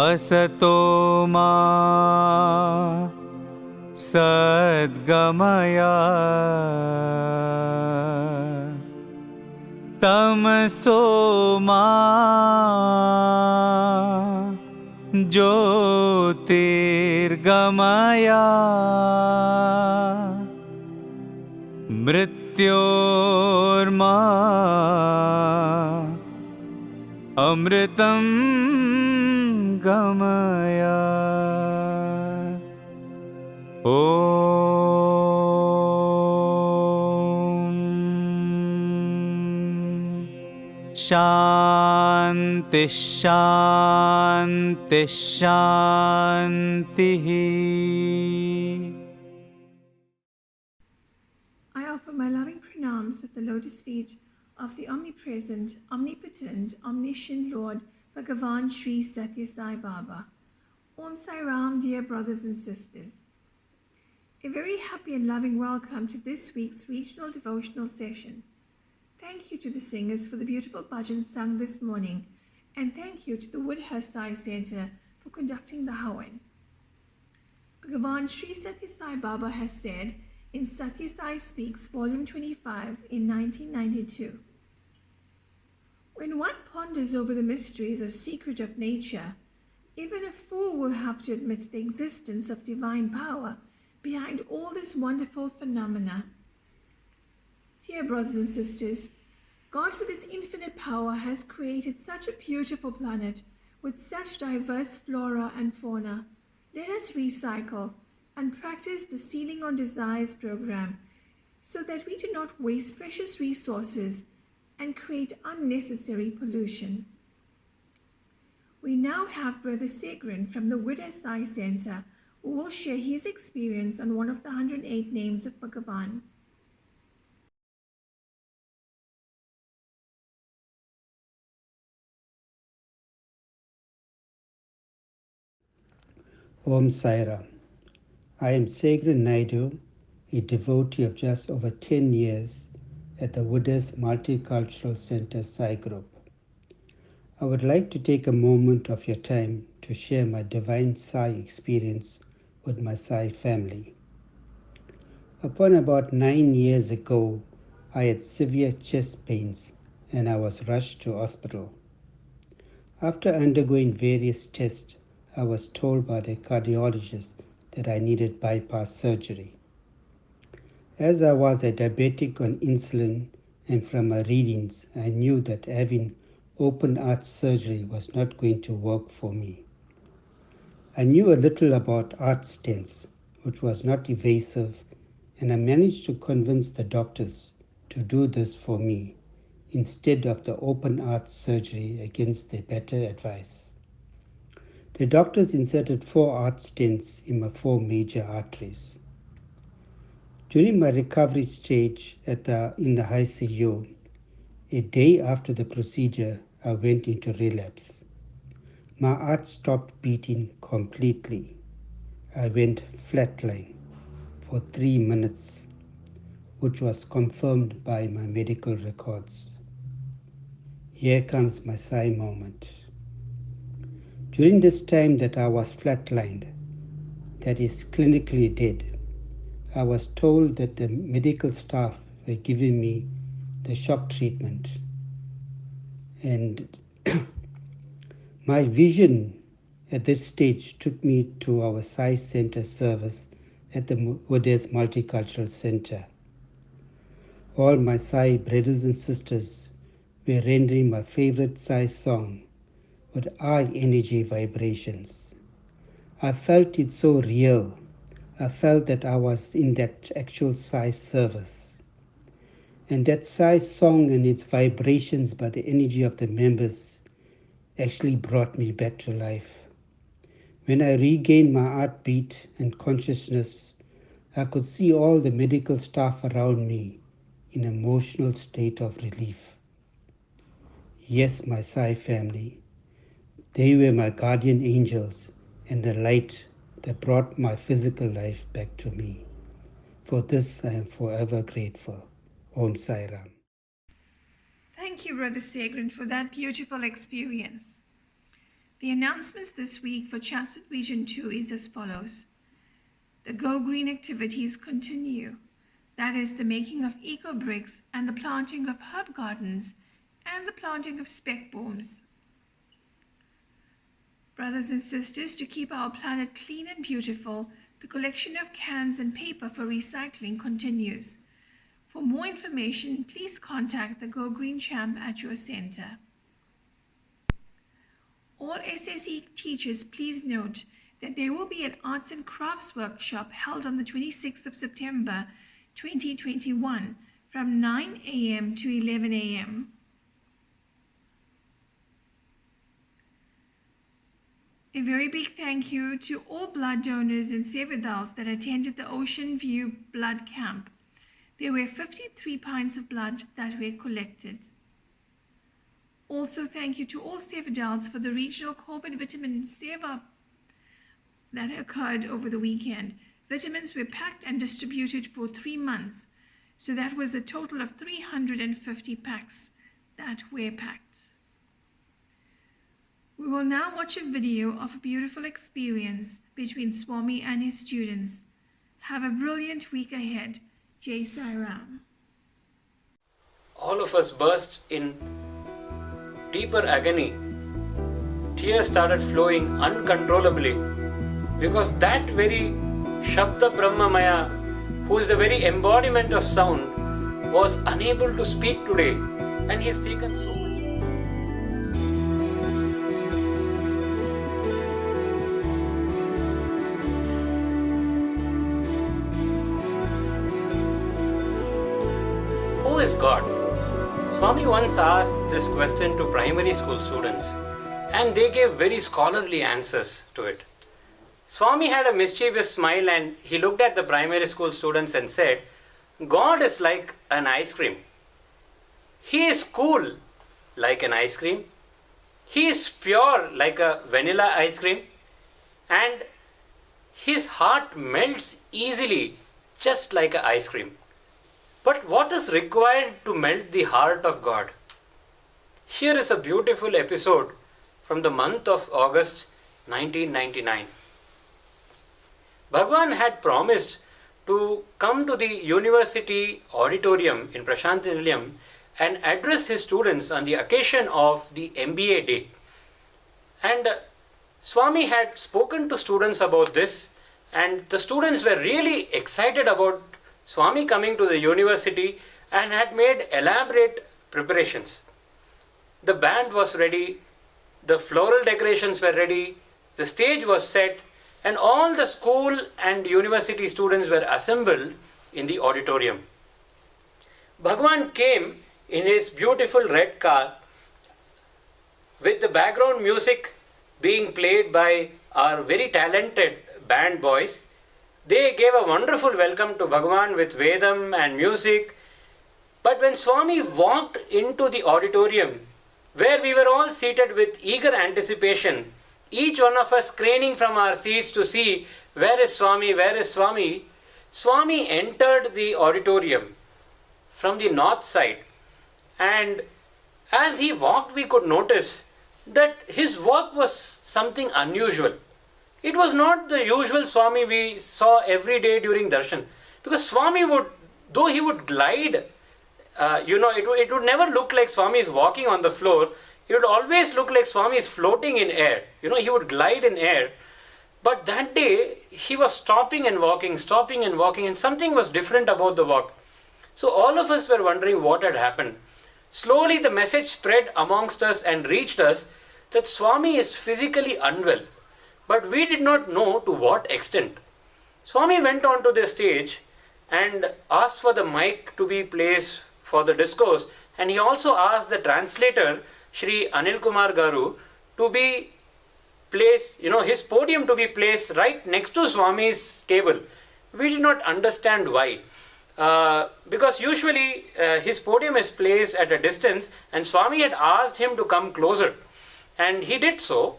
असतो मा सद्गमय तमसो मा ज्योतिर्गमय मृत्योर्मा अमृतं गमय शान्ति शान्ति शान्तिः I offer my loving pranams at the lotus feet of the omnipresent, omnipotent, omniscient Lord Bhagavan Sri Satya Sai Baba. Om Sai Ram, dear brothers and sisters. A very happy and loving welcome to this week's regional devotional session. Thank you to the singers for the beautiful bhajans sung this morning, and thank you to the Woodhouse Sai Center for conducting the Hawan. Bhagavan Sri Satya Sai Baba has said in Satya Sai Speaks, Volume 25 in 1992, when one ponders over the mysteries or secret of nature, even a fool will have to admit the existence of divine power behind all this wonderful phenomena. Dear brothers and sisters, God with his infinite power has created such a beautiful planet with such diverse flora and fauna. Let us recycle and practice the Sealing on Desires program so that we do not waste precious resources and create unnecessary pollution. We now have Brother Segrin from the Widya Sai Center who will share his experience on one of the 108 names of Bhagavan. Om Sai Ram. I am Segrin Naidu, a devotee of just over 10 years at the Widya's Multicultural Center Sai Group. I would like to take a moment of your time to share my divine Sai experience with my Sai family. Upon about 9 years ago, I had severe chest pains and I was rushed to hospital. After undergoing various tests, I was told by the cardiologist that I needed bypass surgery. As I was a diabetic on insulin and from my readings, I knew that having open heart surgery was not going to work for me. I knew a little about heart stents, which was not invasive, and I managed to convince the doctors to do this for me instead of the open heart surgery against their better advice. The doctors inserted 4 heart stents in my 4 major arteries. During my recovery stage in the ICU, a day after the procedure, I went into relapse. My heart stopped beating completely. I went flatline for 3 minutes, which was confirmed by my medical records. Here comes my Sai moment. During this time that I was flatlined, that is clinically dead, I was told that the medical staff were giving me the shock treatment. And my vision at this stage took me to our Sai Center service at the Widya's Multicultural Center. All my Sai brothers and sisters were rendering my favorite Sai song with high energy vibrations. I felt it so real. I felt that I was in that actual Sai service. And that Sai song and its vibrations by the energy of the members actually brought me back to life. When I regained my heartbeat and consciousness, I could see all the medical staff around me in an emotional state of relief. Yes, my Sai family, they were my guardian angels and the light that brought my physical life back to me. For this I am forever grateful. Om Sai Ram. Thank you, Brother Segrin, for that beautiful experience. The announcements this week for Chatsworth Region 2 is as follows. The Go Green activities continue. That is the making of eco bricks and the planting of herb gardens and the planting of spec bombs. Brothers and sisters, to keep our planet clean and beautiful, the collection of cans and paper for recycling continues. For more information, please contact the Go Green Champ at your center. All SSE teachers, please note that there will be an arts and crafts workshop held on the 26th of September 2021 from 9 a.m. to 11 a.m. A very big thank you to all blood donors and Severdals that attended the Ocean View Blood Camp. There were 53 pints of blood that were collected. Also, thank you to all Severdals for the regional COVID vitamin Seva that occurred over the weekend. Vitamins were packed and distributed for 3 months. So that was a total of 350 packs that were packed. We will now watch a video of a beautiful experience between Swami and his students. Have a brilliant week ahead. Jai Sai Ram. All of us burst in deeper agony. Tears started flowing uncontrollably because that very Shabda Brahmamaya, who is the very embodiment of sound, was unable to speak today, and he has taken so much. Who is God? Swami once asked this question to primary school students, and they gave very scholarly answers to it. Swami had a mischievous smile and he looked at the primary school students and said, God is like an ice cream. He is cool like an ice cream. He is pure like a vanilla ice cream. And his heart melts easily just like an ice cream. But what is required to melt the heart of God? Here is a beautiful episode from the month of August 1999. Bhagwan had promised to come to the university auditorium in Prasanthi Nilayam and address his students on the occasion of the MBA day. And Swami had spoken to students about this, and the students were really excited about Swami coming to the university and had made elaborate preparations. The band was ready, the floral decorations were ready, the stage was set, and all the school and university students were assembled in the auditorium. Bhagwan came in his beautiful red car with the background music being played by our very talented band boys. They gave a wonderful welcome to Bhagwan with Vedam and music. But when Swami walked into the auditorium, where we were all seated with eager anticipation, each one of us craning from our seats to see where is Swami, where is Swami, Swami entered the auditorium from the north side. And as he walked, we could notice that his walk was something unusual. It was not the usual Swami we saw every day during darshan. Because Swami would, though he would glide, it would never look like Swami is walking on the floor. It would always look like Swami is floating in air. He would glide in air. But that day, he was stopping and walking, and something was different about the walk. So all of us were wondering what had happened. Slowly the message spread amongst us and reached us that Swami is physically unwell. But we did not know to what extent. Swami went on to the stage and asked for the mic to be placed for the discourse, and he also asked the translator, Shri Anil Kumar Garu, to be placed, his podium to be placed right next to Swami's table. We did not understand why. Because usually his podium is placed at a distance, and Swami had asked him to come closer. And he did so.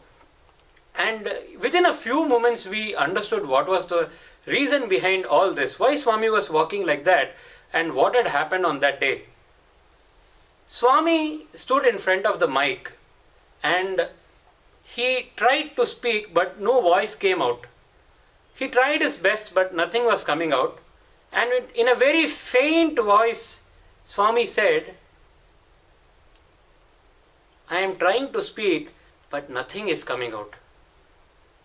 And within a few moments we understood what was the reason behind all this, why Swami was walking like that, and what had happened on that day. Swami stood in front of the mic and he tried to speak, but no voice came out. He tried his best, but nothing was coming out. And in a very faint voice, Swami said, "I am trying to speak, but nothing is coming out."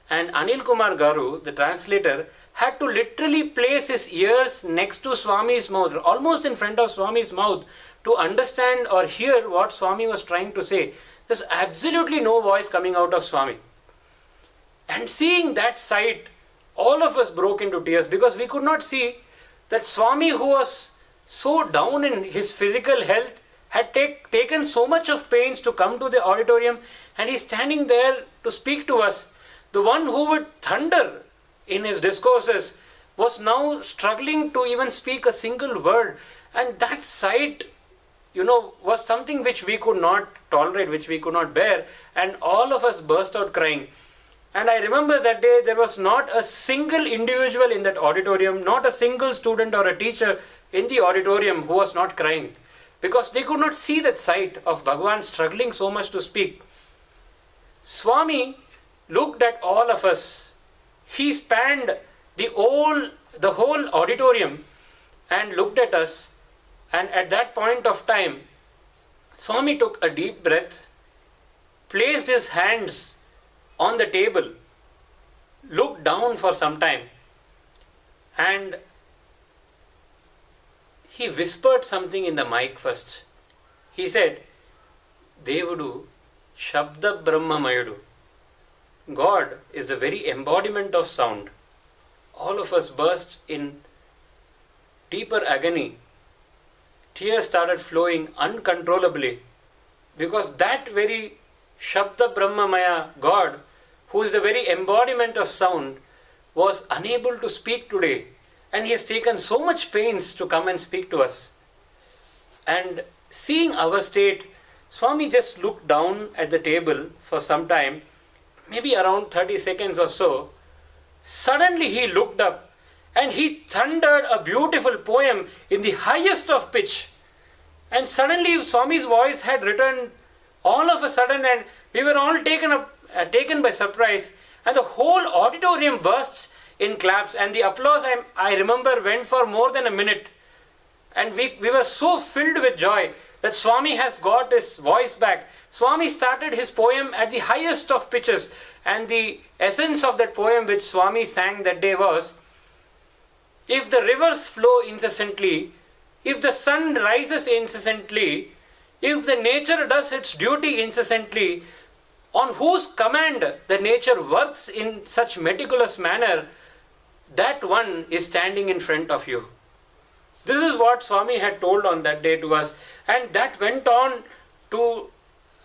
And Anil Kumar Garu, the translator, had to literally place his ears next to Swami's mouth, almost in front of Swami's mouth, to understand or hear what Swami was trying to say. There's absolutely no voice coming out of Swami. And seeing that sight, all of us broke into tears, because we could not see that Swami, who was so down in his physical health, had taken so much of pains to come to the auditorium, and he's standing there to speak to us. The one who would thunder in his discourses was now struggling to even speak a single word. And that sight, was something which we could not tolerate, which we could not bear. And all of us burst out crying. And I remember that day there was not a single individual in that auditorium, not a single student or a teacher in the auditorium who was not crying, because they could not see that sight of Bhagavan struggling so much to speak. Swami looked at all of us. He spanned the whole auditorium and looked at us. And at that point of time, Swami took a deep breath, placed his hands on the table, looked down for some time, and he whispered something in the mic first. He said, "Devudu Shabda Brahma Mayudu." God is the very embodiment of sound. All of us burst in deeper agony. Tears started flowing uncontrollably, because that very Shabda Brahmamaya God, who is the very embodiment of sound, was unable to speak today. And he has taken so much pains to come and speak to us. And seeing our state, Swami just looked down at the table for some time, maybe around 30 seconds or so. Suddenly he looked up and he thundered a beautiful poem in the highest of pitch. And suddenly Swami's voice had returned all of a sudden, and we were all taken by surprise, and the whole auditorium burst in claps, and the applause, I remember, went for more than a minute. And we were so filled with joy that Swami has got his voice back. Swami started his poem at the highest of pitches, and the essence of that poem which Swami sang that day was, "If the rivers flow incessantly, if the sun rises incessantly, if the nature does its duty incessantly, on whose command the nature works in such meticulous manner, that one is standing in front of you." This is what Swami had told on that day to us, and that went on to,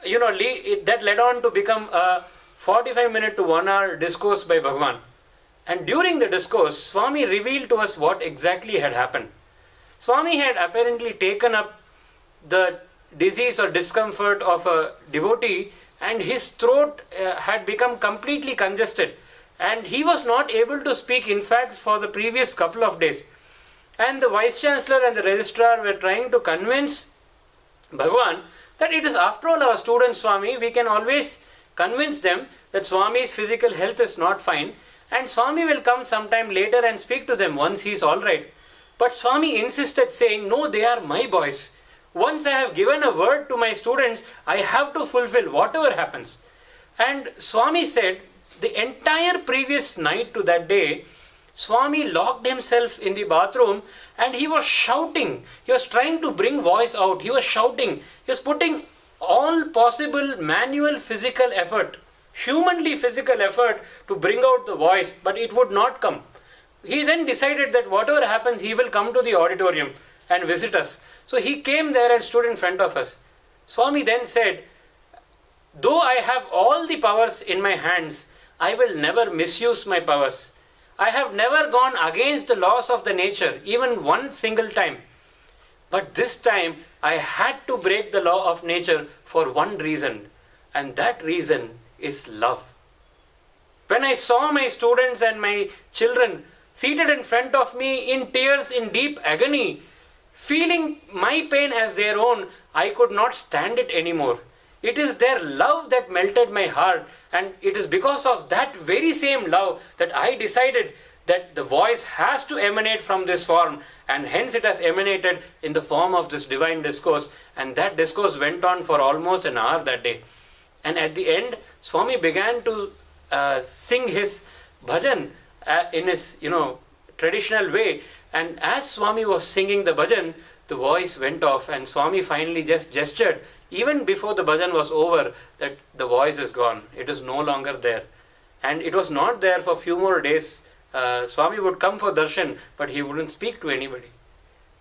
that led on to become a 45-minute to 1 hour discourse by Bhagavan. And during the discourse, Swami revealed to us what exactly had happened. Swami had apparently taken up the disease or discomfort of a devotee, and his throat had become completely congested, and he was not able to speak, in fact, for the previous couple of days. And the Vice Chancellor and the Registrar were trying to convince Bhagavan that it is after all our students, Swami, we can always convince them that Swami's physical health is not fine, and Swami will come sometime later and speak to them once he is alright. But Swami insisted, saying, "No, they are my boys. Once I have given a word to my students, I have to fulfill whatever happens." And Swami said the entire previous night to that day, Swami locked himself in the bathroom and he was shouting. He was trying to bring voice out. He was shouting. He was putting all possible manual physical effort, humanly physical effort, to bring out the voice, but it would not come. he then decided that whatever happens, he will come to the auditorium and visit us. So he came there and stood in front of us. Swami then said, though I have all the powers in my hands, I will never misuse my powers. I have never gone against the laws of the nature, even one single time. But this time, I had to break the law of nature for one reason, and that reason is love. When I saw my students and my children seated in front of me in tears, in deep agony, feeling my pain as their own, I could not stand it anymore. It is their love that melted my heart, and it is because of that very same love that I decided that the voice has to emanate from this form, and hence it has emanated in the form of this divine discourse. And that discourse went on for almost an hour that day. And at the end, Swami began to sing his bhajan in his traditional way. And as Swami was singing the bhajan, the voice went off, and Swami finally just gestured, even before the bhajan was over, that the voice is gone. It is no longer there. And it was not there for a few more days. Swami would come for darshan, but he wouldn't speak to anybody.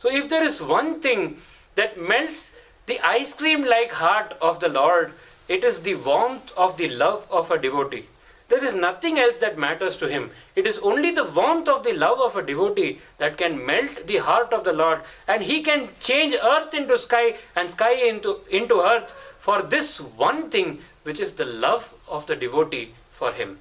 So if there is one thing that melts the ice cream-like heart of the Lord, it is the warmth of the love of a devotee. There is nothing else that matters to him. It is only the warmth of the love of a devotee that can melt the heart of the Lord, and he can change earth into sky and sky into earth for this one thing, which is the love of the devotee for him.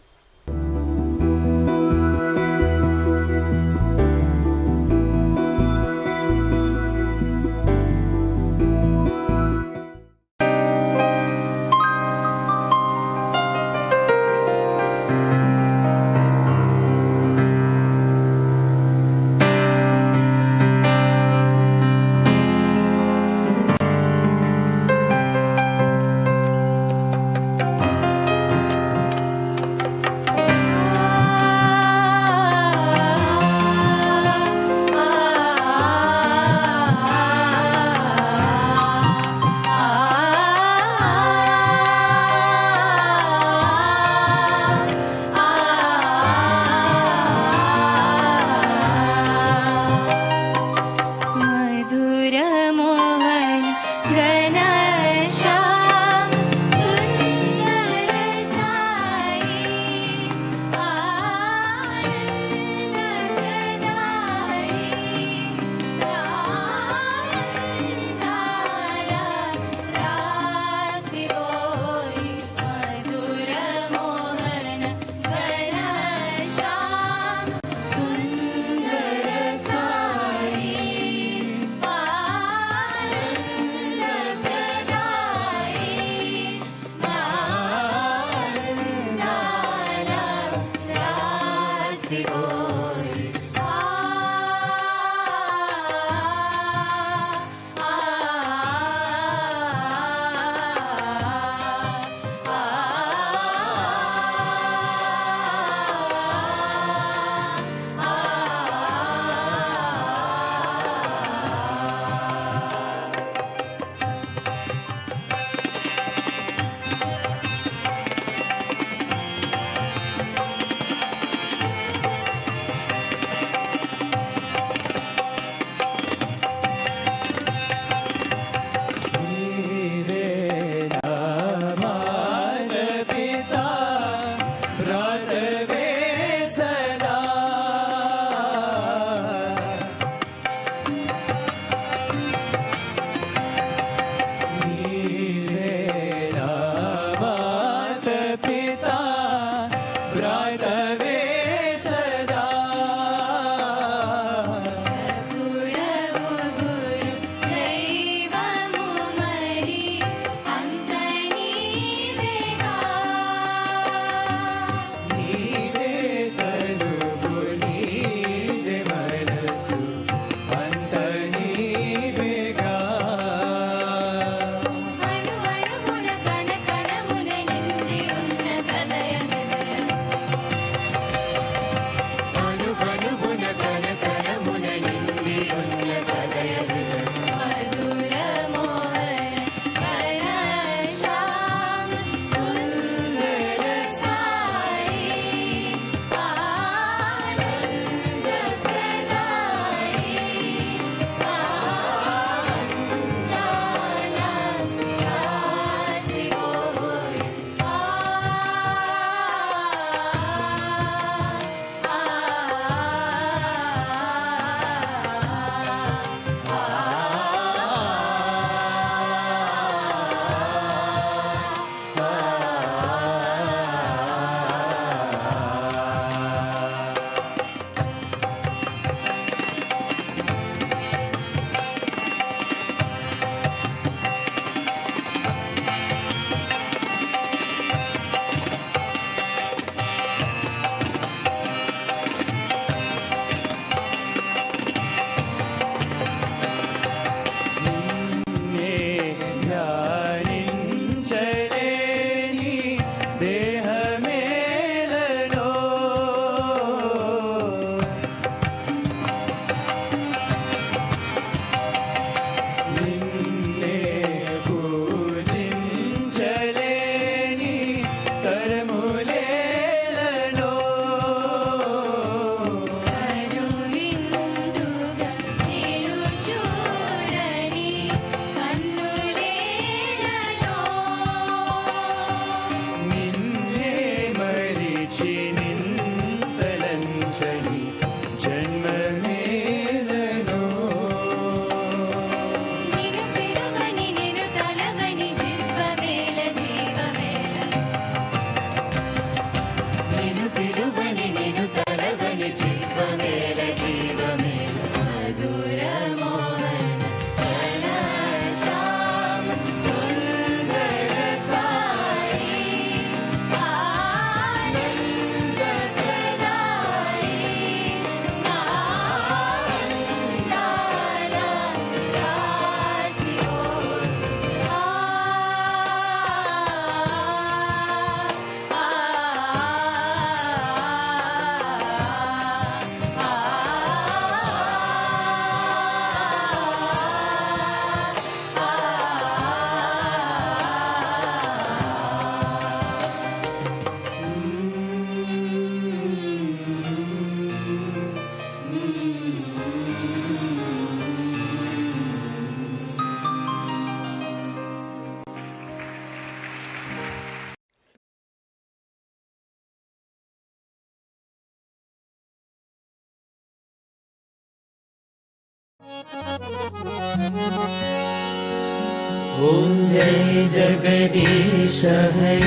ॐ जय जगदीश हरे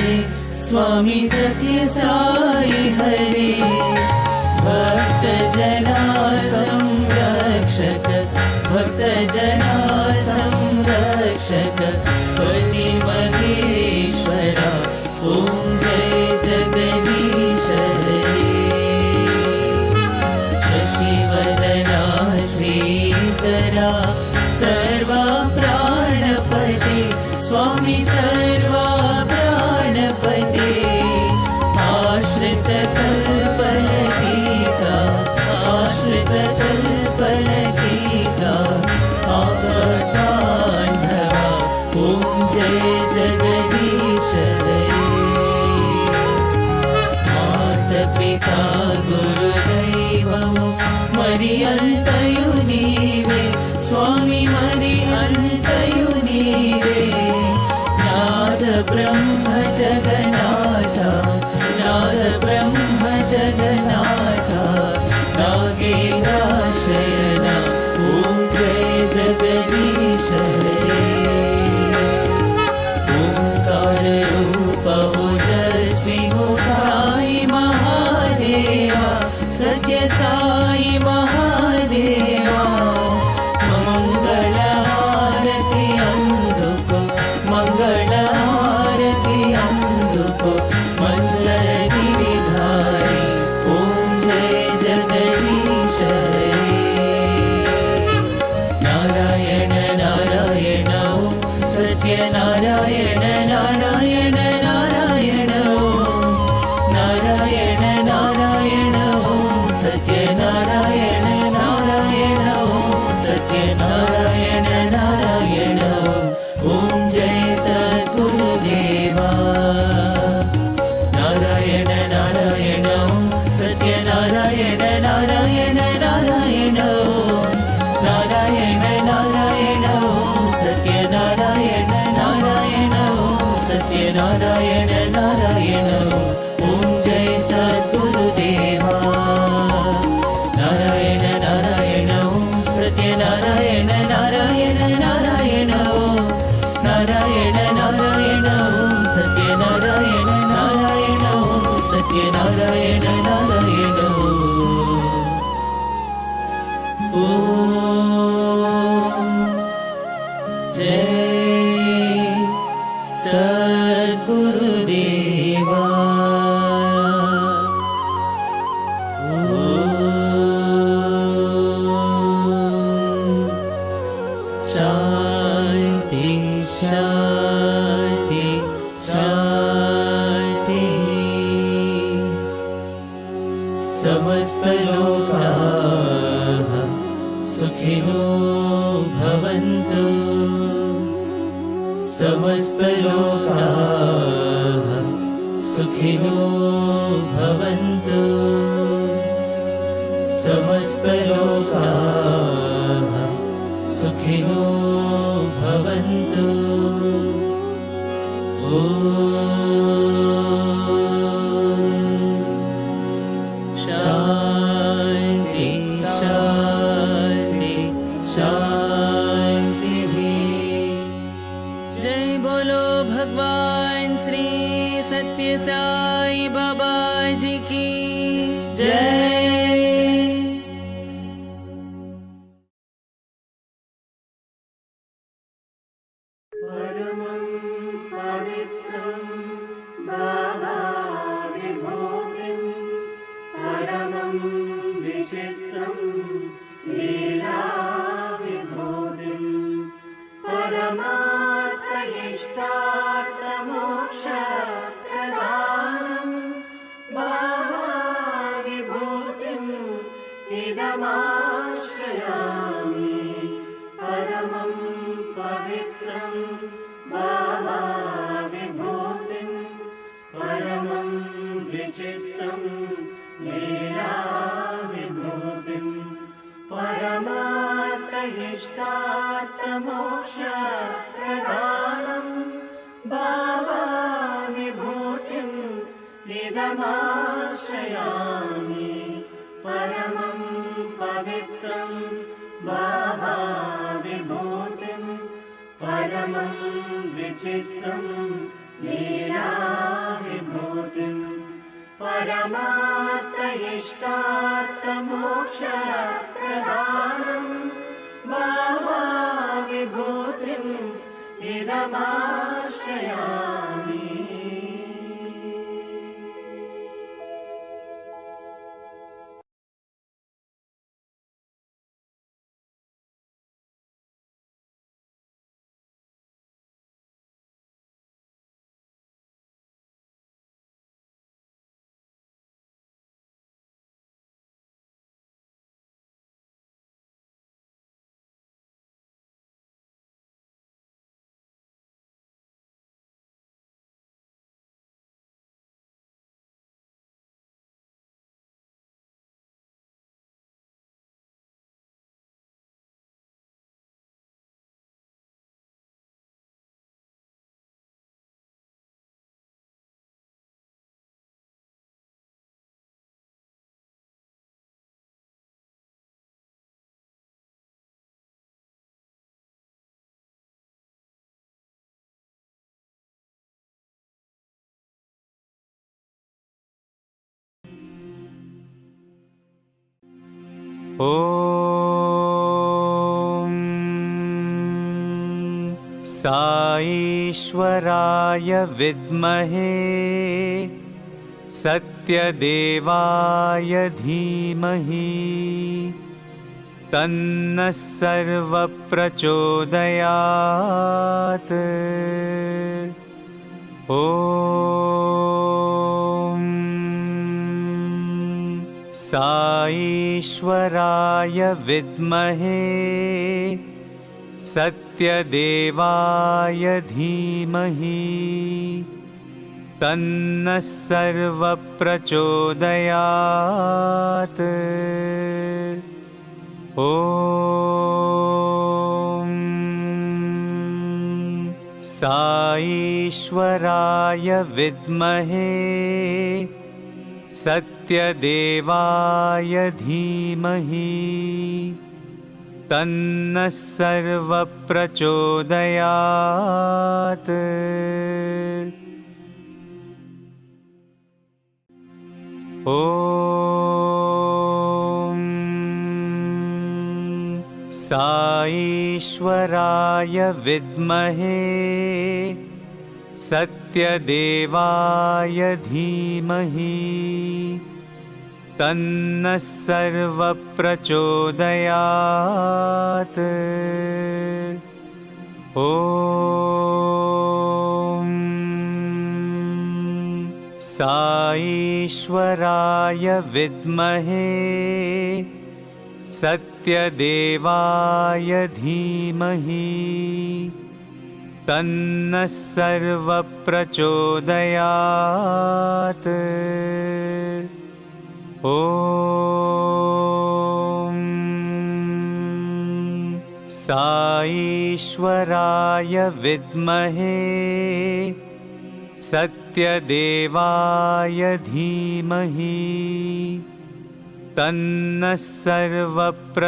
स्वामी सत्य साई हरे भक्त जना संरक्षक भक्त जना संरक्षक पति महेश्वरा ॐ जय जगदीश हरे शशिवदना श्रीकरा सर्वा प्राणपते स्वामी सर्वा प्राणपते आश्रित कल्पलतिका आश्रित कल्पलतिका आपदान्धवा ॐ जय जगदीश हरे मातपिता गुरुदैवमु मरि अन्तयु नीवे स्वामी मरि अन्तयु नीवे नाद ब्रह्म जगन्नाथ नाद ब्रह्म जगन्नाथ नागेन्द्रशयन ॐ जय जगदीश हरे ओंकार रूप ओजस्वी हो साई महादेवा सत्य साई महादेवा मंगल आरती अंधुको मंगल आरती अंधुको मंगल गिरिधारी ओम जय जगदीश हरे नारायण नारायण ओम सत्य नारायण नारायण नारायण ओम नारायण नारायण ओम सत्य नारायण नारायण ओम सत्य नारायण नारायण ओम जय सद्गुरुदेवा नारायण नारायण ओम सत्य नारायण नारायण नारायण ओम नारायण नारायण ओम सत्य नारायण नारायण ओम सत्य नारायण नारायण ओम जय सद्गुरुदेवा नारायण नारायण ओम सत्य नारायण नारायण नारायण ओम नारायण नारायण ओम सत्य नारायण नारायण ओम सत्य नारायण नारायण ओम जय सद्गुरुदेवा शांति शांति शांति समस्त लोकाः सुखिनो भवन्तु समस्त लोकाः सुखिनो भवन्तु समस्त लोकाः सुखिनो भवन्तु शांति शांति शांति जय बोलो भगवान श्री सत्य साई बाबा जी की जय परमं पवित्रं बाबा विभूतिं परमं विचित्रं लीला विभूतिं परमार्थइष्टार्थमोक्षप्रदानं बाबा विभूतिम् इदमाश्रयामि परमं पवित्रं बाबा विभूतिं परमं विचित्रं लीला विभूतिं परमार्थइष्टार्थमोक्षप्रदानं बाबा विभूतिम् इदमाश्रयामि परमं पवित्रं बाबा विभूतिं परमं परमं विचित्रं लीला विभूतिं परमात्तयिष्टार्थमोक्षप्रदानं भावा विभूतिम् इदमाश्रयामि। ॐ साईश्वराय विद्महे सत्यदेवाय धीमहि तन्नः सर्वप्रचोदयात्। ॐ साईश्वराय विद्महे सत्यदेवाय धीमहि तन्नः सर्वप्रचोदयात्। ॐ साईश्वराय विद्महे सत्यदेवाय धीमहि तन्नः सर्वप्रचोदयात्। ॐ साईश्वराय विद्महे सत्यदेवाय धीमहि तन्नः सर्वप्रचोदयात्। ॐ साईश्वराय विद्महे सत्यदेवाय धीमहि तन्नः सर्वप्रचोदयात्। ॐ साईश्वराय विद्महे सत्यदेवाय धीमहि तन्नः सर्वप्रचोदयात्।